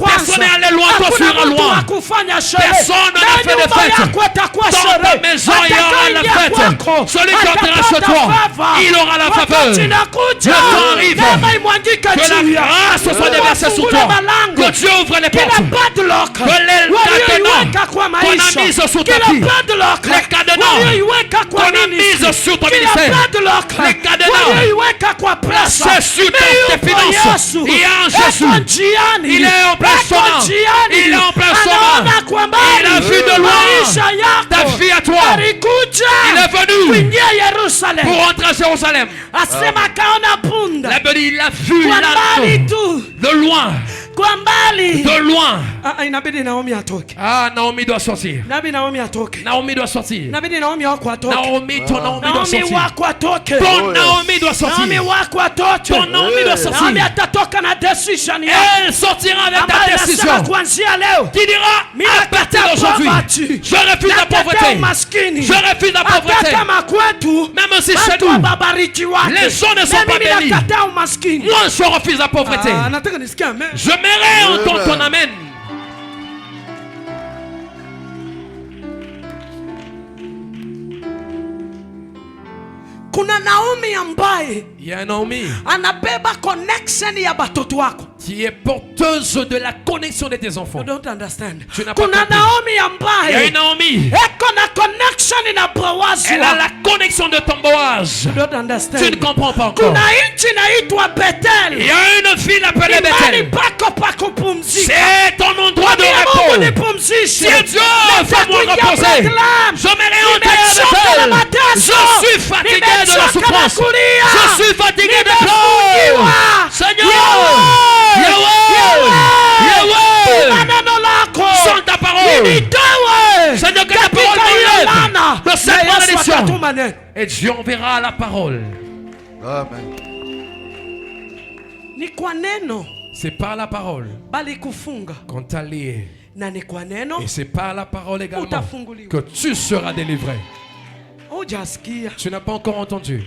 Personne n'est allé loin, toi tu iras loin. Personne n'a fait de fête. Dans ta maison, il y aura la fête. Celui qui entrera chez toi, il aura la faveur. Le temps arrive que la grâce soit déversée sur toi. Que Dieu ouvre les portes. Que les cadenas qu'on a mis sur ta vie, les cadenas qu'on a mis sur ton ministère, les cadenas placés sur tes finances. Il y a un Jésus. Il est en plein chemin. Il est en plein chemin. Il a vu de loin ta fille à toi. Il est venu pour rentrer à Jérusalem. La Bible dit, il a vu l'âne de loin. De loin. Ah, Naomi doit sortir. Naomi doit sortir. Naomi, ton Naomi doit sortir. Ton Naomi doit sortir. Ton Naomi doit sortir. Elle sortira avec ta décision. Qui dira, à partir d'aujourd'hui, je refuse la pauvreté. Je refuse la pauvreté. Même si chez nous, les gens ne sont pas bénis. Moi, je refuse la pauvreté. Je m'aimerais entendre ton amen. Kuna Naomi ambaye il y a Naomi anabeba connection ya batoto wako. qui est porteuse de la connexion de tes enfants. You don't understand. Tu n'as pas Kuna compris. Naomi Il y a ambaye une Naomi. eko na connection na Boaz. Elle a la connexion de ton Boaz. You don't understand. Tu ne comprends pas encore. Kuna nchi inaitwa Bethel. Il y a une ville appelée Imani Bethel. pako pa kupumzika. C'est ton endroit de Mungu repos. nipumzishe. C'est Dieu, fais-moi reposer. Je m'ai réentré à Bethel. Je suis fatigué de la souffrance. Je suis fatigué de pleurs. Seigneur, Yahweh, sans ta parole. Seigneur, que ta parole m'enlève de cette malédiction. Et Dieu enverra la parole. Amen. Ni kwa neno C'est par la parole bali kufunga qu'on t'a lié. na ni kwa neno Et c'est par la parole également utafunguliwa. que tu seras délivré. Hujasikia. Tu n'as pas encore entendu.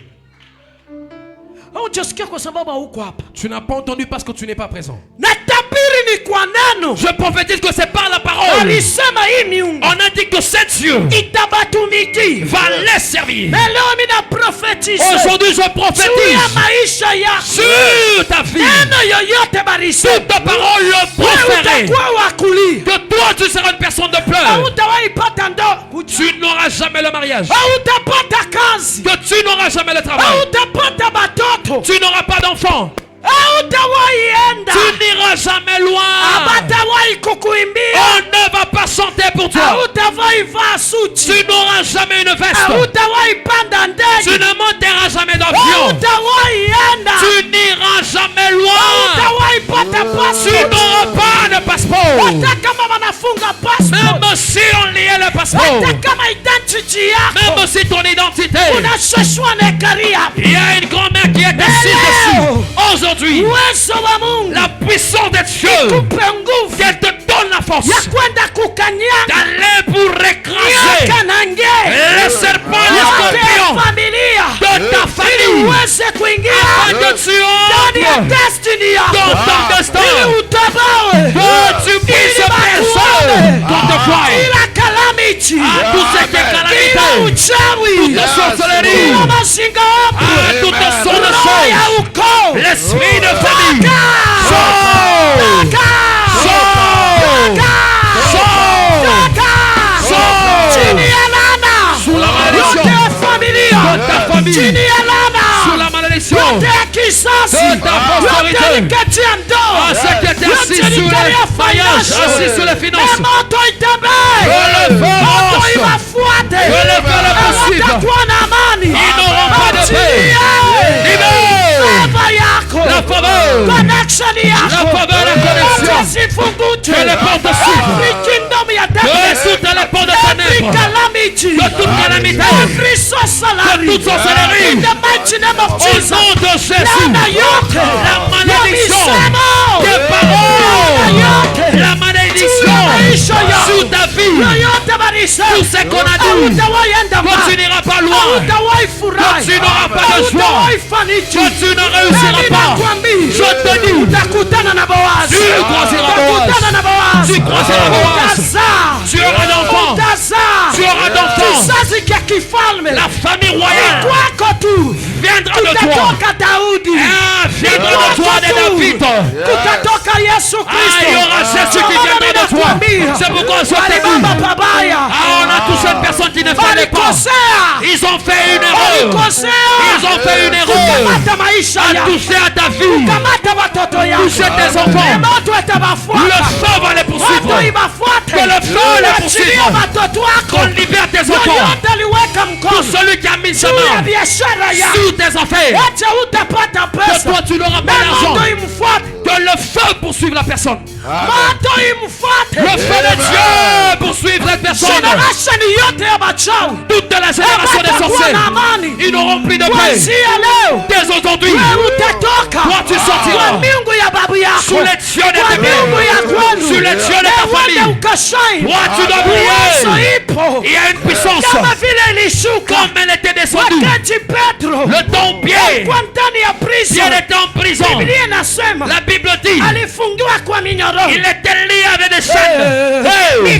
Hujasikia kwa sababu huko hapa. Tu n'as pas entendu parce que tu n'es pas présent. Natabiri ni kwa neno. Je prophétise que c'est par la parole. Alisema hii miungu On a dit que cet Dieu itabatumiki. va les servir. Na leo mimi na prophétise. Aujourd'hui, je Juu ya prophétise maisha yako. sur ta vie. Neno yoyote barisi. Sur ta parole prospérée. Utakuwa wa kulia. Que toi, tu seras une personne de pleurs. Hautawahi pata ndoa. Tu n'auras jamais le mariage. Hautapata kazi. Que tu n'auras jamais le travail. Hautapata batoto. Tu n'auras pas d'enfant. Hautawahi enda. Tu n'iras jamais loin. Habatawahi kukuimbia. On ne va pas chanter pour toi. Hautawahi vaa suti. Tu n'auras jamais une veste. Hautawahi panda Tu ndege. ne monteras jamais d'avion. Hautawahi enda. Tu n'iras jamais loin. Hautawahi pata Tu passport. n'auras pas de passeport. Hata kama wanafunga passport. Même si on liait le passeport. Hata kama identity yako. Même si ton identité. Unasheshwa na karia. Il y a une grand-mère qui est assise dessus. Aujourd'hui, Uwezo wa Mungu. la puissance de Dieu, Kupe nguvu. qu'elle te donne la force Ya kwenda kukanyaga. d'aller pour écraser Nyoka na nge. les serpents et les Yote ya scorpions familia. de ta Ili famille. uweze kuingia Afin que tu ndani ya entres destiny yako. dans ton destin. Ili utabawe. Que tu puisses Ili percer bakuone. ton devoir. Ila calamity. À tout ce qui est Ila calamité, uchawi. toute sorcellerie, Ila mazinga wapo. à toute sorte de Roho ya choses, ukoo. l'esprit de famille, Sors. Chini ya laana. Sous la malédiction. Yote ya familia. de ta famille, Chini ya laana. sous la malédiction, Yote ya kisasi. de ta postérité, Yote nikati ya ndoa. à ceux qui étaient assis Yote sur nikati ya les faillages, finance. assis sur les Na finances. moto itembee. Que le feu Moto marche. iwafuate. Que le feu le poursuive. Hawatakuwa na amani. Ils n'auront pas de paix. Achilie. Libère Baba yako. la faveur, Connection yako. la faveur, la connexion. Porte zifunguke. Que les portes s'ouvrent. Every kingdom ya Que darkness. toutes les portes de Every ténèbres, calamity. que toute calamité, Every sorcery. que toute sorcellerie, In the mighty name of au Jesus. nom de Jésus, Laana yote. la malédiction Ya misemo. des Laana paroles, yote. la malédiction Maisha yako. sur ta vie, Yoyote barisa. tout ce qu'on a dit, Hautawahi enda que tu mbali. n'iras pas loin, Hautawahi furahi. que tu n'auras pas de joie, Hautawahi fanikiwa. que tu ne réussiras pas. Je te dis, utakutana na Boazi. tu croiseras Boaz. Utakutana na Boazi. Tu croiseras Boaz. Utazaa. Tu auras d'enfants. Utazaa. Tu auras d'enfants. Kizazi cha kifalme. La famille royale Kwako tu. viendra de toi. Kutatoka Daudi. Ah, viendra de toi de David. Kutatoka Yesu Ah, Kristo. il y aura Jésus qui viendra de toi. C'est pourquoi je te Walibaba dis, pabaya. ah, on a tous une personne qui ne fallait pas. Walikosea. Ils ont fait une erreur. Walikosea. Ils ont fait une erreur. Kukamata maisha À yako. toucher à ta vie. Kamata watoto yako. Toucher tes enfants. Moto itawafuata. Le feu va les poursuivre. Moto iwafuate. Que le feu les Achilia poursuive. watoto wako. Qu'on libère tes enfants. Yoyote aliweka Pour mkono celui qui a mis sa juu ya main biashara yako. sur tes affaires. Acha utapata Que pesa. toi tu n'auras pas Na d'argent. moto imfuate. Que le feu poursuive la personne. Moto imfuate. Le feu de Dieu poursuive cette personne. Generation yote ya machawi. Toute la génération des Hawatakuwa sorciers. na amani. Ils n'auront plus de paix. Kuanzia leo. Dès aujourd'hui, Wewe utatoka. toi tu sortiras Kwa miungu ya babu yako. sous les cieux de Kwa tes miungu ya pères, kwenu. sous les cieux de ta Uende famille. ukashine. Toi tu dois Uwezo prier. ipo. Il y a une puissance. Comme elle était descendue. Le temps Pierre. Pierre était en prison. La Bible dit. Il était lié avec des chaînes. Les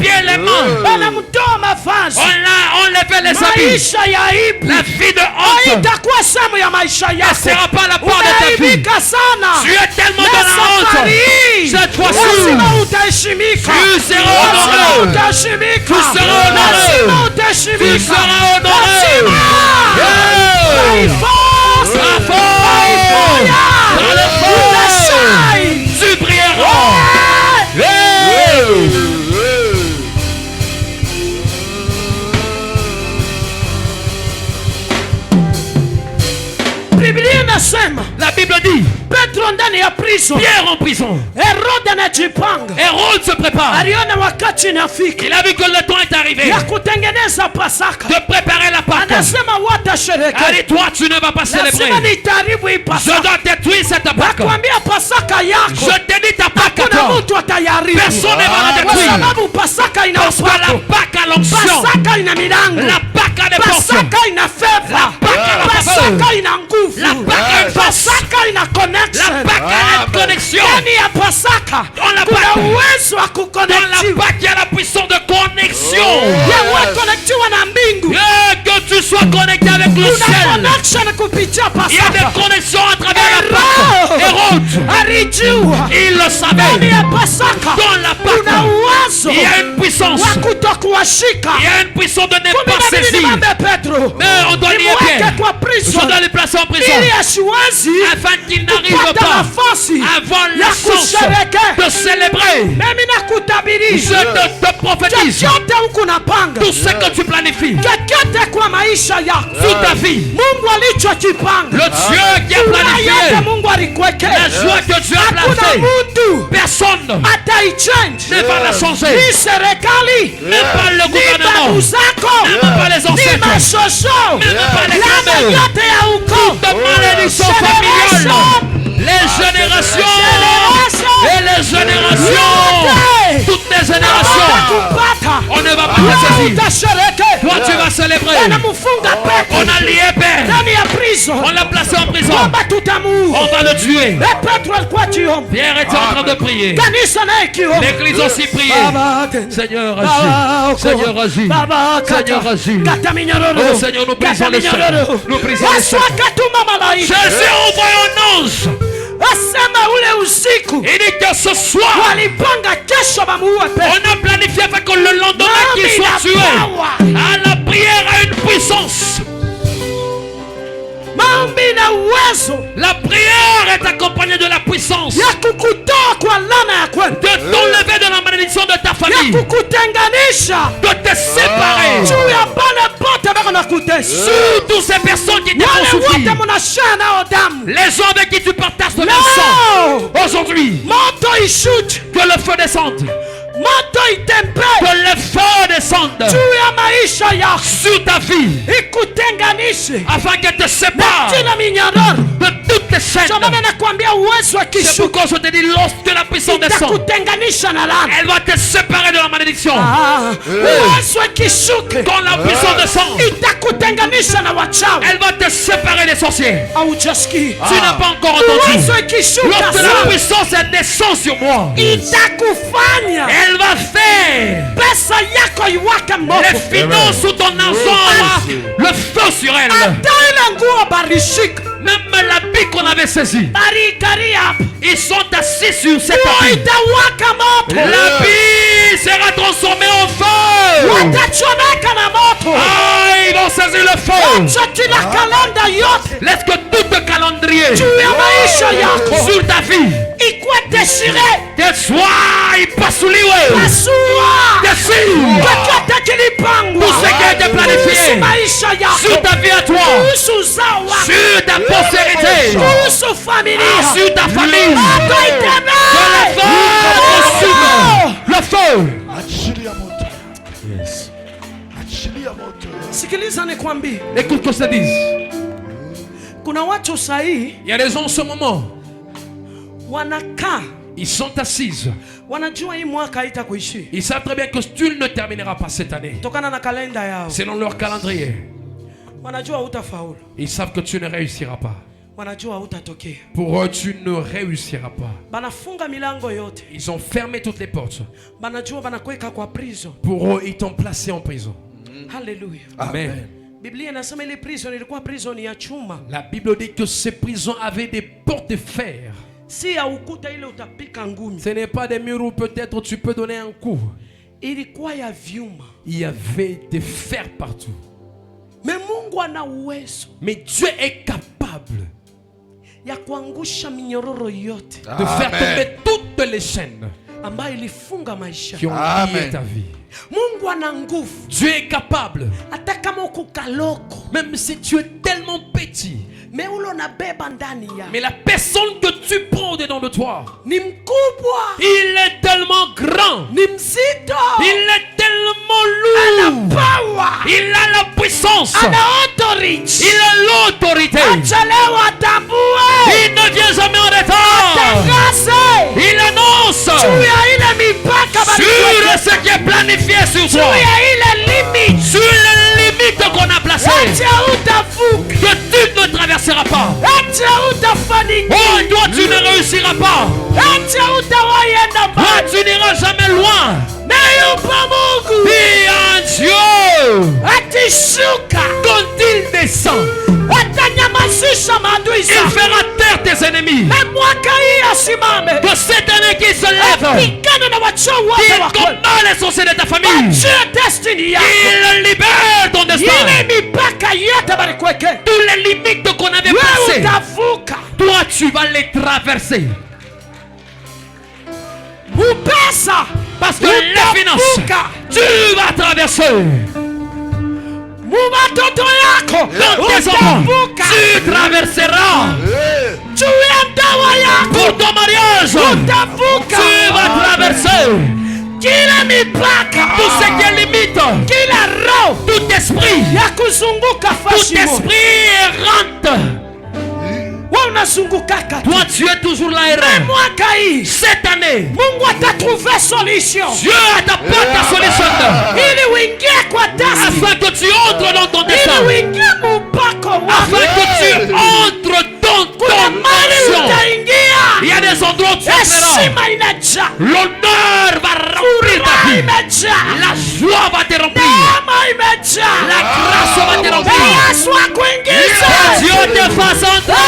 pieds et les mains. On levait les habits. La vie de honte. Elle ne sera pas la part de ta vie. Tu es tellement dans la honte. Cette fois-ci, tu seras honoré. Tu seras honoré. Tu seras honoré. Tu brilleras. La Bible dit Pierre en prison. Hérode se prépare. Il a vu que le temps est arrivé de préparer la Pâque. Allez, toi tu ne vas pas célébrer. Je dois détruire cette Pâque. Je te dis ta Pâque à toi. Personne ne va la détruire. Parce que la Pâque a l'onction. La Pâque a des portions. La Pâque a la faveur. La Pâque a une force. La Pâque a une connexion. Dans la Pâque, il y a la puissance de connexion. Que tu sois connecté avec le ciel. Il y a des connexions à travers la Pâque. Hérode, il le savait. Dans la Pâque, il y a une puissance. Il y a une puissance de ne pas saisir. Mais on doit lier Pierre. On doit les placer en prison. Afin qu'il n'arrive pas avant la chance de célébrer. Je te prophétise tout ce que tu planifies toute ta vie. Le Dieu qui a planifié, la joie que Dieu a placée, personne ne va la changer. Même pas le gouvernement, même pas les ancêtres, même pas les familles. Toute malédiction familiale, les générations et les générations, toutes les générations, on ne va pas te saisir. Toi tu vas célébrer. On a lié Père, on l'a placé en prison, on va le tuer. Pierre était en train de prier, l'église aussi priait. Seigneur agis, Seigneur agis, Seigneur agis. Oh Seigneur, nous brisons les chaînes, nous brisons les chaînes. Jésus envoie un ange. Il dit que ce soir on a planifié afin que le lendemain qu'il soit tué. À la prière a une puissance. La prière est accompagnée de la puissance de t'enlever de la malédiction de ta famille, de te séparer sur toutes ces personnes qui te font souffrir, les gens avec qui tu partages le sang. Aujourd'hui, que le feu descende. Que le feu descende sur ta vie afin qu'elle te sépare de toutes les chaînes. C'est pourquoi je te dis, lorsque la puissance descend, elle va te séparer de la malédiction. Quand la puissance descend, elle va te séparer des sorciers. Tu n'as pas encore entendu. Lorsque la puissance descend sur moi, elle va faire les finances sous ton argent, le feu sur elle. Même l'habit qu'on avait saisi, ils sont assis sur cet habit. L'habit sera transformé en feu. Ils vont saisir le feu. Laisse que tout le calendrier sur ta vie que soit ipasuliwe, tout ce qui a été planifié sur ta vie à toi, sur ta postérité, sur ta famille, que le feu. Écoute que je te dise. Il y a des gens en ce moment, wanakaa ils sont assises Wanajua hii mwaka haitakuishi. Ils savent très bien que tu ne termineras pas cette année. Tokana na kalenda yao. Selon leur calendrier. Wanajua hutafaulu. Ils savent que tu ne réussiras pas. Wanajua hutatokea. Pour eux, tu ne réussiras pas. Banafunga milango yote. Ils ont fermé toutes les portes. Banajua banakuweka kwa prison. Pour eux, ils t'ont placé en prison. Hallelujah. Amen. Biblia inasema ile prison ilikuwa prison ya chuma. La Bible dit que ces prisons avaient des portes de fer. Si ya ukuta ile utapika ngumi. Ce n'est pas des murs où peut-être tu peux donner un coup. Ilikuwa ya vyuma. Il y avait des fers partout. Mais Mungu ana uwezo. Mais Dieu est capable Ya kuangusha minyororo yote. de faire tomber toutes les chaînes Ambayo ilifunga maisha. qui ont lié ta vie. Mungu ana nguvu. Dieu est capable. Hata kama uko kaloko. Même si tu es tellement petit. Mais ulo na beba ndani ya. Mais la personne que tu prends dedans de toi, Ni mkubwa. il est tellement grand. Ni mzito. Il est tellement lourd. Power. Il a la puissance. Ana authority. Il a l'autorité. Achelewa tambue. Il ne vient jamais en retard. Tangase. Il annonce Juu ya ile mipaka sur ce qui est planifié sur Juu toi. ya ile limit. Sur les limites qu'on a placées. Acha utavuka. Que tu ne traverseras pas. Acha utafanikiwa. Oh, toi tu ne réussiras pas. Acha utawaenda Toi mbali. tu n'iras jamais loin. Na yupo Mungu. Et un Dieu, Atishuka. quand il descend, Atanyamazisha maadui il zako. fera taire tes ennemis. Na mwaka hii asimame. Que cette année qui se lève, Apigane na wachawi il wote wako. combat les sorciers de ta famille. Achia destiny yako. Il libère ton destin. Ile mipaka yote balikweke. Toutes les limites qu'on avait Wewe placées, utavuka. toi tu vas les traverser. Upesa. Parce que les finances, tu vas traverser. Mubatoto yako. Dans tes enfants, tu traverseras. Juu ya ndoa yako. Pour ton mariage, Utavuka. tu vas traverser. Kila mipaka. Tout ce qui est limite, Kila roho. tout esprit, Ya kuzunguka tout fashi moja. esprit errante. Wewe unazungukaka tu. Toi tu es toujours là Na errant. mwaka hii Cette année, Mungu atatrouver solution. Dieu t'apporte ta solution. Ili uingie kwa destiny. Afin que tu entres dans ton Ili destin. uingie mpako Afin wako. que tu entres dans ton Mali action. utaingia. Il y a des endroits où tu entreras. Heshima inajaa. L'honneur va remplir ta Furaha vie. imejaa. La joie va te remplir. Neema imejaa. La grâce va te remplir. Yesu akuingize. Que Dieu te fasse entrer.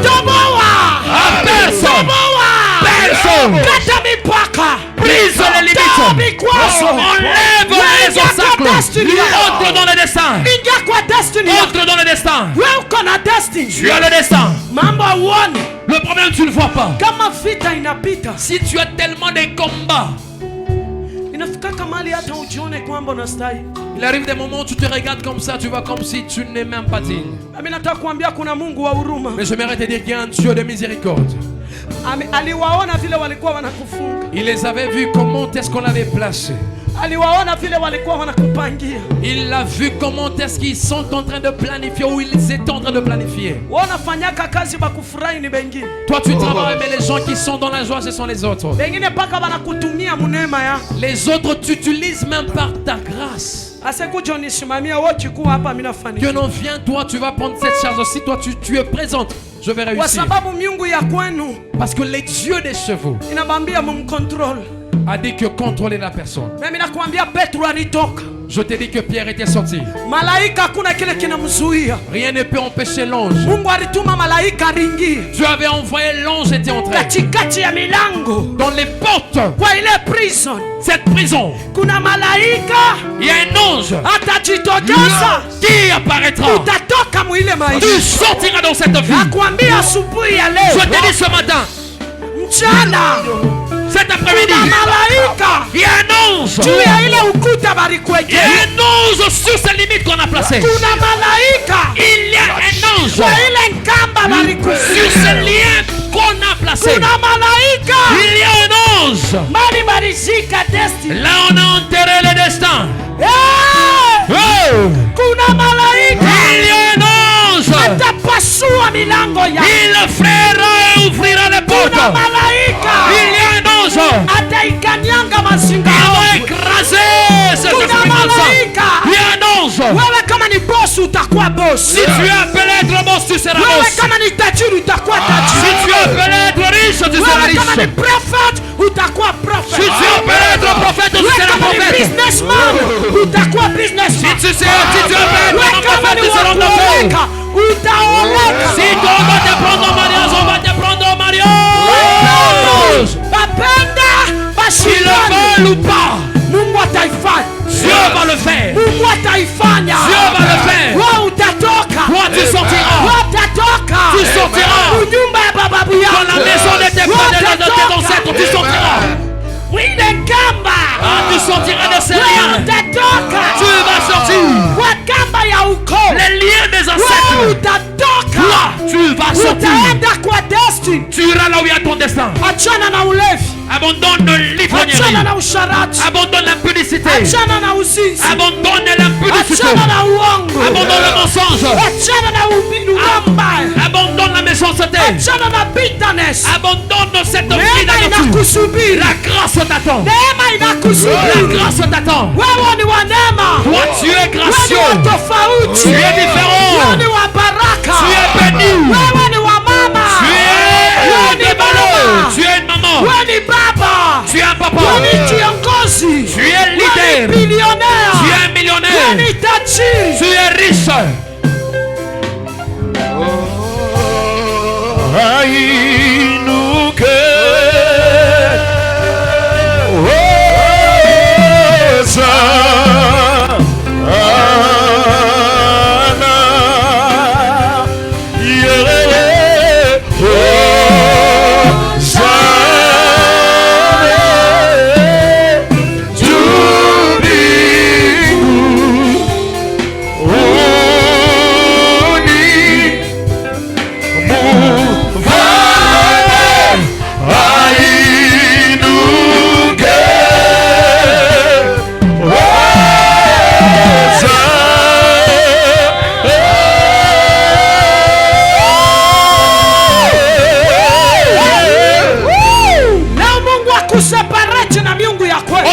Toboa. À personne. Toboa. Personne. Kata mipaka. Brise les limites. Toa vikwazo. Enlève les Ingia kwa obstacles. destiny yako. Entre dans le destin. Ingia kwa destiny yako. Entre dans le destin. Wewe uko na destiny. Tu as le destin. Mambo uone. Le problème, tu ne le vois pas. Kama vita inapita. Si tu as tellement de combats, Inafika kamali hata ujione kwamba unastahili. il arrive des moments où tu te regardes comme ça, tu vois comme si tu n'es même pas digne. Mimi nataka kuambia kuna Mungu wa huruma. Mais j'aimerais te dire qu'il y a un Dieu de miséricorde. Aliwaona vile walikuwa wanakufunga. Il les avait vus comment est-ce qu'on l'avait placé. Aliwaona vile walikuwa wanakupangia. Il a vu comment est-ce qu'ils sont en train de planifier ou ils étaient en train de planifier. Wanafanyaka kazi bakufurahi ni bengine. Toi tu travailles mais les gens qui sont dans la joie ce sont les autres. Bengine paka banakutumia munema yako. Les autres tu utilises même par ta grâce. Asekuja unisimamia wewe chukua hapa mimi nafanikiwa. Dieu non viens toi tu vas prendre cette charge aussi toi tu es présente. Je vais Kwa réussir. sababu miungu ya kwenu Parce que les dieux des chevaux inabambia mumcontrol. a dit que contrôler la personne. Mimi nakwambia Petro alitoka. Je te dis que Pierre était sorti. Malaika hakuna kile kinamzuia. Rien ne peut empêcher l'ange. Mungu alituma malaika ringi. Dieu avait envoyé l'ange était entré Katikati ya milango. dans les portes. Kwa ile prison. Cette prison, Kuna malaika il y a un ange atajitokeza. qui apparaîtra. Utatoka mwile maisha. Tu sortiras dans cette vie. Nakwambia asubuhi ya Je leo. te dis ce matin, Mchana. cet après-midi, Kuna malaika. il y a un ange. Juu ya ile ukuta Il y a balikweke. un ange sur ces limites qu'on a placées. Kuna malaika. Il y a un ange Kwa ile nkamba balikweke. sur ces liens qu'on a placés. Kuna malaika. Il y a un ange. Mali balizika destiny. Là, on a enterré le destin. Eh! Oh! Kuna malaika. Il y a un ange. Atapasua milango ya. Il fera ouvrira les portes. Kuna malaika Il y a un ange. ataikanyanga mazinga. Il va écraser ces Kuna esprits malsains. malaika. Il y a un ange. Wewe kama ni boss utakuwa boss. Si tu es appelé être boss, tu seras Wewe boss. kama ni tajiri utakuwa Si tajiri. tu es appelé être riche, tu seras Wewe kama ni riche. prophet utakuwa prophet. Si tu es appelé être prophète, tu Wewe seras kama ni prophète. businessman utakuwa businessman. Si tu es appelé Wewe être kama prophète, ni tu seras wa prophète. kuoleka utaoleka. Si on va te prendre en mariage, on va te prendre en mariage. Bapenda Qu'ils le bashindane. veulent ou pas, Mungu ataifanya. Dieu va le faire. Mungu ataifanya. Dieu va le faire. Wewe utatoka. Toi, tu sortiras. Wewe utatoka. Tu sortiras. Nyumba ya babu yako. Dans la maison de tes pères, de tes ancêtres, tu sortiras. Mwine kamba. Ah, tu sortiras de ces Wewe liens. utatoka. Tu vas sortir. Kwa kamba ya ukoo. Les liens des Wewe ancêtres. utatoka. Toi, tu vas sortir. Utaenda kwa destiny. Tu iras là où il y a ton destin. Achana na ulevi. Abandonne l'ivrognerie. Achana na usharati. Abandonne l'impudicité. Achana na uzinzi. Abandonne l'impudicité. Achana na uongo. Abandonne le mensonge. Achana na ubaya. Abandonne la méchanceté. Achana na bitterness. Abandonne cette vie Neema d'aventure. inakusubiri. La grâce t'attend. Neema La inakusubiri. grâce t'attend. Wewe ni wa neema. Toi, tu es Wewe ni gracieux. wa tofauti. Tu es différent. Wewe ni wa baraka. Tu es béni. Wewe ni wa mama. Tu Wewe es ni des baba. malheurs. Tu es une maman. Wewe ni baba. Tu es un papa. Wewe ni kiongozi. Tu es Wewe leader. ni billionaire. Tu es un Wewe millionnaire. ni tajiri. Tu es riche.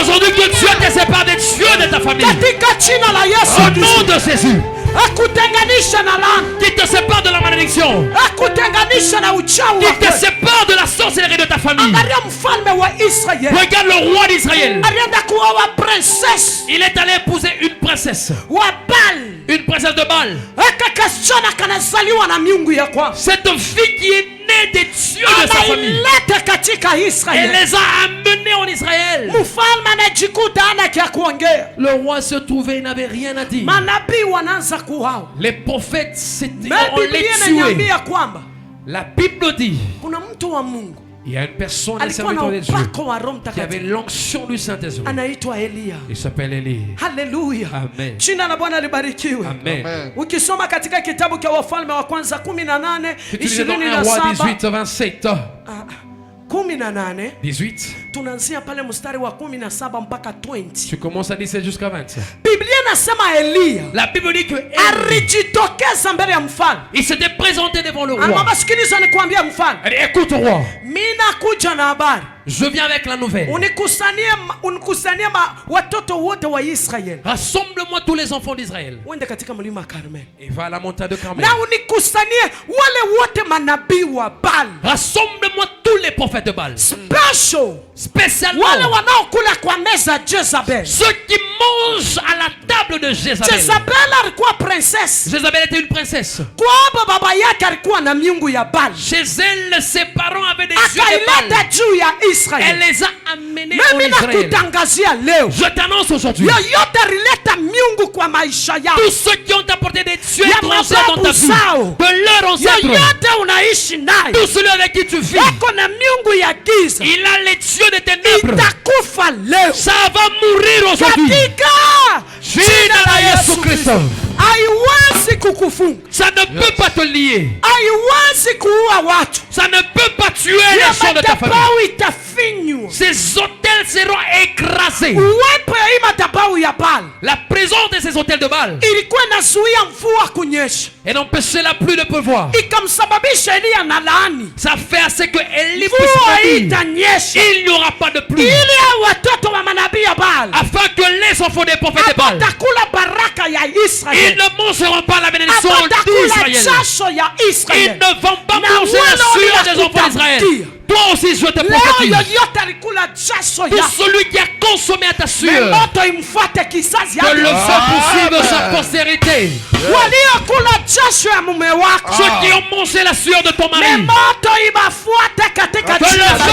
Aujourd'hui que Dieu te sépare des dieux de ta famille. Au nom de Jésus. Qui te sépare de la malédiction. Qui te sépare de la sorcellerie de ta famille. Regarde le roi d'Israël. Il est allé épouser une princesse. Une princesse de Baal. Cette fille qui est née des dieux de sa famille. Elle les a amenés en Israël. Le roi se trouvait, il n'avait rien à dire. Les prophètes on les tué. La Bible dit il y a une personne, un serviteur de Dieu, qui avait l'onction du Saint-Esprit. Il s'appelle Élie. Haleluya. Amen. Jina la Bwana libarikiwe. Amen. Ukisoma katika kitabu cha Wafalme wa kwanza 18 Si tu lisais dans 1 roi 18, 27. 18 tunaanzia pale mstari wa 17 mpaka 20. Tu commences à 17 jusqu'à 20. Biblia inasema Elia, la Bible dit que alijitokeza mbele ya mfalme. Il s'était présenté devant le roi. Mama, sikiliza nikwambie mfalme. Écoute roi. Mimi nakuja na habari. Je viens avec la nouvelle. Unikusanie watoto wote wa Israeli. Rassemble-moi tous les enfants d'Israël. Uende katika mlima Karmel. Et va à la montagne de Carmel. Na unikusanie wale wote manabii wa Baal. Rassemble-moi tous les prophètes de Baal. Spécialement wale wanaokula kwa meza Jezabel. Ceux qui mangent à la table de Jezabel. Jezabel alikuwa princesse. Jezabel était une princesse. Kwa baba yake alikuwa na miungu ya Baal. Chez elle, ses parents avaient des dieux de Baal. Juu ya Israel. Elle les a amenés en Israël. Je t'annonce aujourd'hui. Tous ceux qui ont apporté des dieux étrangers dans ta vie, de leurs ancêtres, tous ceux avec qui tu vis, il a les dieux de ténèbres. Ça va mourir aujourd'hui. Ça ne peut pas te lier. Ça ne peut pas tuer les gens de ta famille. Ces hôtels seront écrasés. ya Baal, la présence de ces hôtels de Baal, ilikuwa inazuia mvua kunyesha, et n'empêchait la pluie de pleuvoir. ikamsababisha Eliya na laani, Ça fait assez que Élie mvua puisse dire, itanyesha, il n'y aura pas de pluie, ili hao watoto wa manabii ya Baal afin que les enfants des prophètes de Baal, atakula baraka ya ils Israeli, ne mangeront pas la bénédiction atakula d'Israël. jasho ya Ils Israeli. ne vont pas Na manger la wale sueur des enfants waliokutandia. d'Israël. Toi aussi, je te Leo prophétise. yoyote alikula jasho Pour ya celui qui a consommé à ta sueur, moto imfuate kizazi que le yake. feu poursuive sa postérité. Waliokula jasho ya mume wako, Ceux qui ont mangé la sueur de ton me mari, moto ibafuate katika que le jina la Yesu.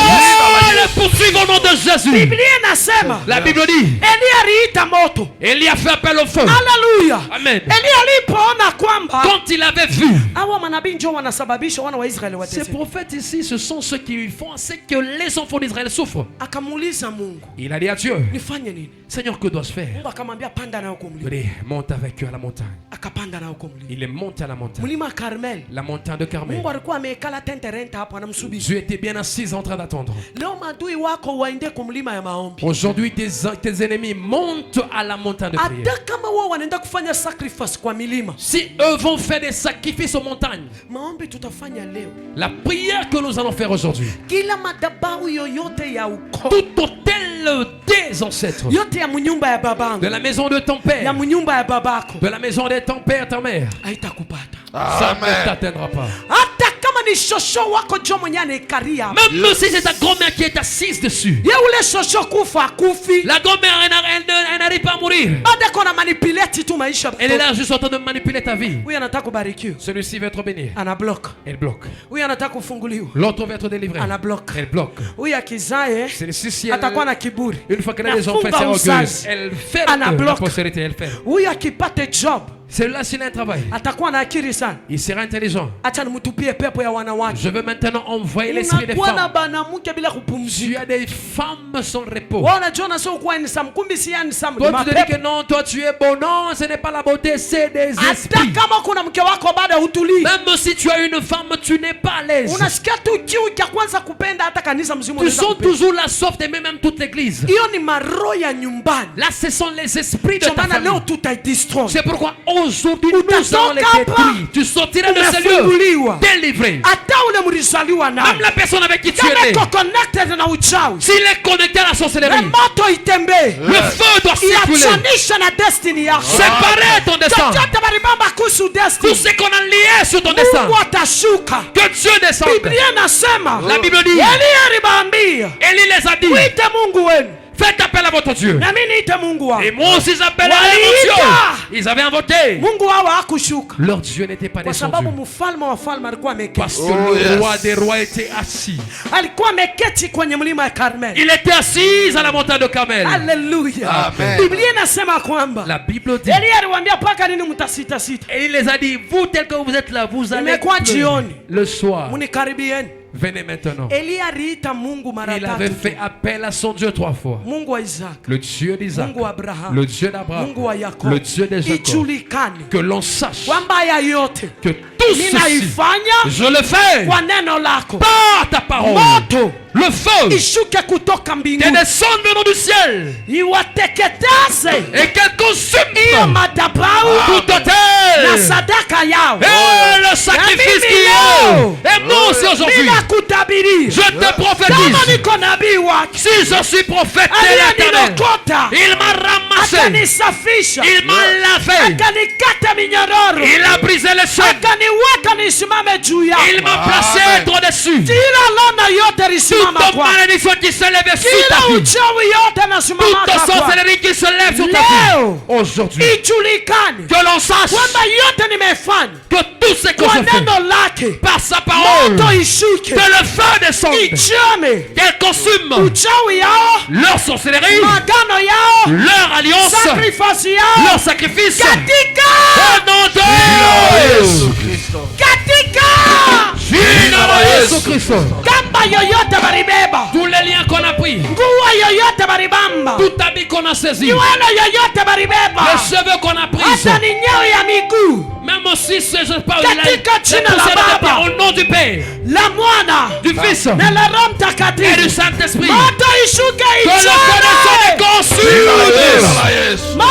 feu le poursuive au nom de Jésus. Biblia inasema La Bible dit, Eliya aliita moto. Élie a fait appel au feu. Haleluya. Amen. Eliya alipoona kwamba Quand il avait vu, hawa manabii ndio wanasababisha wana wa Israeli ces wateseke, prophètes ici, ce sont ceux qui font en sorte que les enfants d'Israël souffrent. akamuuliza Mungu, Il a dit à Dieu, nifanye nini? Seigneur, que dois-je faire? Mungu akamwambia panda nayo kwa Il mlima. dit, monte avec eux à la montagne. Akapanda nayo kwa mlima. Il est monté à la montagne. Mlima Karmel. La montagne de Carmel. Mungu alikuwa amekala tente renta hapo anamsubiri. Dieu était bien assis en train d'attendre. Leo madui wako waende kwa mlima ya maombi. Aujourd'hui, tes ennemis montent à la montagne de prière. Hata kama wao wanaenda kufanya sacrifice kwa milima, Si eux vont faire des sacrifices aux montagnes, maombi tutafanya leo. la prière que nous allons faire aujourd'hui, Kila madhabahu yoyote ya ukoo, tout hôtel des ancêtres, yote ya mnyumba ya de babangu, la maison de ton ya père, mnyumba ya babako, de la maison de ton père, ta mère, haitakupata. ça ne t'atteindra pas. Hata kama ni shosho wako jo mwenye anaikaria, Même si c'est ta grand-mère qui est assise dessus, ye ule shosho kufa akufi, la grand-mère, elle n'arrive pas à mourir. bado kona manipulate tu maisha. Elle est là juste en train de manipuler ta vie. Huyu anataka kubarikiwa, Celui-ci va être béni. ana block. Elle bloque. Huyu anataka kufunguliwa, L'autre va être délivré. ana block. Elle bloque. Huyu akizae Celui-ci, si atakuwa elle, na kiburi, une fois qu'elle a des enfants, nafunga c'est orgueilleuse. uzazi. Elle fait Ana la bloque. postérité, elle fait. Huyu akipate job Celui-là, s'il a un travail, atakuwa na akili sana. il sera intelligent. Acha nimtupie pepo ya wanawake. Je veux maintenant envoyer l'esprit des Unakuwa na femmes. banamuke bila Tu kupumzika. as des femmes sans repos. Wewe unajiona sio kuwa ni sam, kumbi si yani sam. Toi, tu te dis que non, toi, tu es bon. Non, ce n'est pas la beauté, c'est des Hata esprits. kama kuna mke wako bado hutulii. Même si tu as une femme, tu n'es pas à l'aise. Unasikia tu kiu cha kwanza kupenda hata kanisa mzima Tu unaweza sens kupenda. toujours la soif d'aimer même toute l'église. Hiyo ni maroho ya nyumbani. Là, ce sont les esprits de Ndio ta maana leo famille. tutaidistroi. C'est pourquoi aujourd'hui, nous allons les Utatoka détruire. Tu sortiras de ce Umefunguliwa. lieu délivré. Hata ule mlizaliwa Même naye. la personne avec qui tu es Kama né, iko connected na uchawi. s'il est connecté à la Na sorcellerie, moto itembee. le feu doit circuler. Iachanisha na destiny yako. Séparer ton destin. Chochote balibamba kuhusu Tout destiny. ce qu'on a lié sur ton destin, Mungu atashuka. que Dieu descende. Biblia nasema, La Bible dit, Eliya aliwaambia, Élie les a dit, mwite Mungu wenu faites appel à votre Dieu. na mimi niite Mungu Et wangu. moi aussi j'appelle à Waliita. mon Dieu. Ils avaient invoqué. Mungu wao hakushuka Leur Dieu n'était pas kwa descendu. sababu mfalme wa falme alikuwa ameketi. Parce que le roi des rois était assis. Alikuwa ameketi kwenye mlima ya Karmel. Il était assis à la montagne de Carmel. Haleluya. Amen. Biblia inasema kwamba La Bible dit, Eliya aliwaambia paka nini mtasita sita. et il les a dit, vous tel que vous êtes là, vous allez Imekuwa pleurer. jioni. Le soir. Munikaribieni. Venez maintenant. Eliya aliita Mungu mara Il avait tatu. fait appel à son Dieu 3 fois. Mungu wa Isaac, Le Dieu d'Isaac, Mungu wa Abraham, le Dieu d'Abraham, Mungu wa Yakobo. le Dieu de Jacob. Ijulikane Que l'on sache kwamba haya yote que tout ceci, ninaifanya je le fais kwa neno lako. par ta parole. Moto Le feu ishuke kutoka qui mbinguni descend venant du ciel iwateketeze et qu'elle consume hiyo madhabahu tout na autel sadaka yao. et le sacrifice Na qui mimi leo, est. Et moi aussi aujourd'hui, ninakutabiria je te kama prophétise, niko nabii wake si je suis prophète de l'Éternel, aliyenilokota il m'a ramassé, akanisafisha il m'a lavé, akanikata minyororo il a brisé les chaînes, akaniweka nisimame juu il yao. m'a placé être dessus. Kila lana yote lisimama Toute kwa malédiction qui se lève sur kila ta vie, uchawi yote nasimama toute kwa sorcellerie qui se lève sur ta Leo. vie, aujourd'hui, ijulikane que l'on sache kwamba yote nimefanya que tout ce que kwa je fais neno lake. par sa parole, Moto ishuke que le feu descende, ichome qu'elle consume uchawi yao, leur sorcellerie, magano yao, leur alliance, sacrifice yao leur sacrifice, katika au nom de Jésus. katika Jina la Yesu Kristo. kamba yoyote baribeba, Tous les liens qu'on a pris, nguo yoyote baribamba, tout habit qu'on a saisi, les nywele yoyote baribeba, cheveux qu'on a pris, hata ni nyeo ya miguu, même si c'est je parle Katika jina la poussière de Baba. terre, au nom du Père, la Mwana du Fils na la Roho et du Mtakatifu. Saint-Esprit, Moto ishuke que le feu ichome descende et consume. moto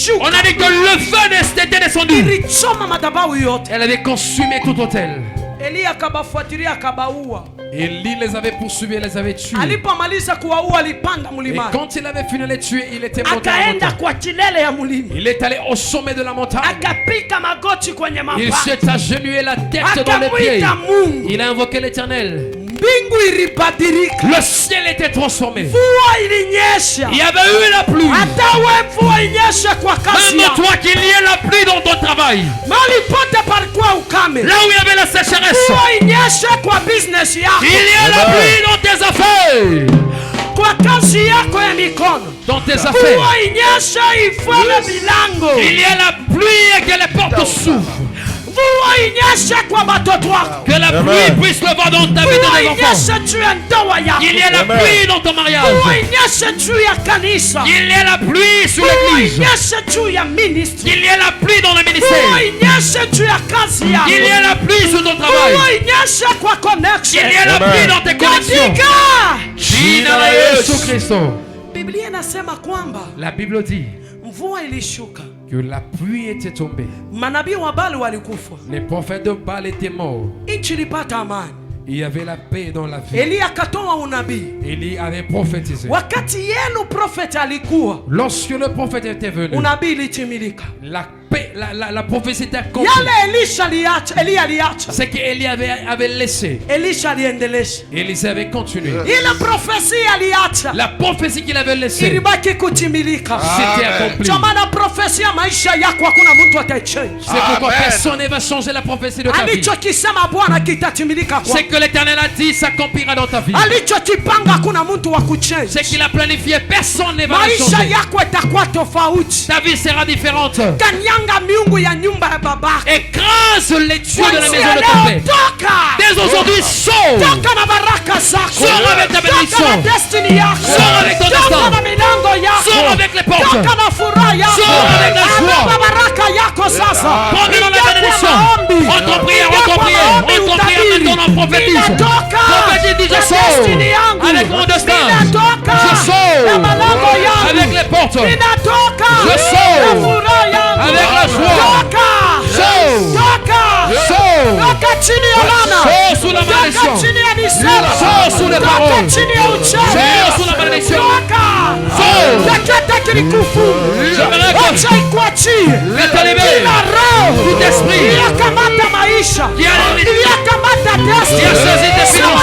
ilishuka. On a dit que le feu était descendu. Ilichoma madhabahu yote. Elle avait consumé tout hôtel. Elia akabafuatilia akabaua. Élie les avait poursuivis et les avait tués. Alipomaliza kuwaua alipanda Et mlimani. quand il avait fini de les tuer, il était monté à la Akaenda montagne. kwa kilele ya mlima. Il est allé au sommet de la montagne. Akapika magoti kwenye Il mapafu. s'est agenouillé la tête dans les pieds. Akamwita Mungu. Il a invoqué l'Éternel. Mbingu ilibadilika. Le ciel était transformé. Mvua ilinyesha. Il y avait eu la pluie. Hata wewe mvua inyeshe kwa kazi Même yako. toi qu'il y ait la pluie dans ton travail. Mahali pote palikuwa ukame. Là où il y avait la sécheresse. Mvua inyeshe kwa business yako. Il y a la pluie dans tes affaires. Kwa kazi yako ya mikono. Dans tes affaires. Mvua inyeshe ifanye milango. Il y a la pluie et que les portes s'ouvrent. Mvua inyeshe kwa watoto wako. Que la pluie puisse le voir dans ta vie, dans Mvua tes enfants. inyeshe juu ya ndoa yako. Il y a la pluie dans ton mariage. Mvua inyeshe juu ya kanisa. Il y a la pluie sur Mvua l'église. inyeshe juu ya ministry. Il y a la pluie dans le Mvua ministère. inyeshe juu ya kazi yako. Il y a la pluie sur ton Mvua travail. inyeshe kwa connection. Il y a la pluie dans tes connexions. Katika Jina la Yesu Kristo. Biblia inasema kwamba La Bible dit mvua ilishuka. que la pluie était tombée. Manabii wa Baali walikufa. Les prophètes de Baal étaient morts. Nchi ilipata amani. Il y avait la paix dans la vie. Elia akatoa unabii. Élie avait prophétisé. Wakati yenu prophet alikuwa, Lorsque le prophète était venu, unabii ilitimilika. la paix, la prophétie était accomplie. Yale Elia aliacha. C'est qu'Élie avait laissé. Elisha aliendelesha. Élisée avait continué. Ile profesia aliacha La prophétie qu'il avait laissée ilibaki kutimilika. s'était accomplie. Kwa maana profesia maisha yako hakuna mtu ataichange. C'est pourquoi Amen. personne ne va changer la prophétie de ta vie. Alichokisema Bwana kitatimilika C'est kwako. que l'Éternel a dit s'accomplira dans ta vie. Alichokipanga hakuna mtu wa C'est kuchange. qu'il a planifié, personne ne va la Maisha changer. yako itakuwa tofauti. Ta vie sera différente. Kanyanga miungu ya nyumba ya babako. Écrase les dieux de la Kuanzia maison de ton leo, père. toka. Dès aujourd'hui, sors. Toka na baraka zako. Sors avec ta bénédiction. Toka na destiny yako. Sors avec ton Toka destin. na milango yako. Sors avec les portes. Toka na furaha yako. Sors avec la joie. Abeba baraka yako sasa. Prends dans la Ingia bénédiction. kwa maombi. Entre prière, Ingia entre kwa prière. maombi, Entre prière, utabiri. maintenant on prophétise. Ninatoka. Prophétise, dis, je na sors. destiny yangu. Avec mon destin. Ninatoka. Je sors. na malango yangu. Avec les portes. Ninatoka. Je sors. na furaha yangu. Avec la joie. Toka. Sors. Toka. Sors. Toka chini ya laana. Sors sous la malédiction. Toka chini ya misemo. Sors sous les Toka paroles. chini ya uchawi. Sors sous la malédiction. Toka. Sors. Teketa kilikufunga. J'aimerais que Acha ikuachie. Leta libere. Kila roho Tout esprit iliyokamata maisha. qui a Iliyokamata qui a saisi tes destiny. finances.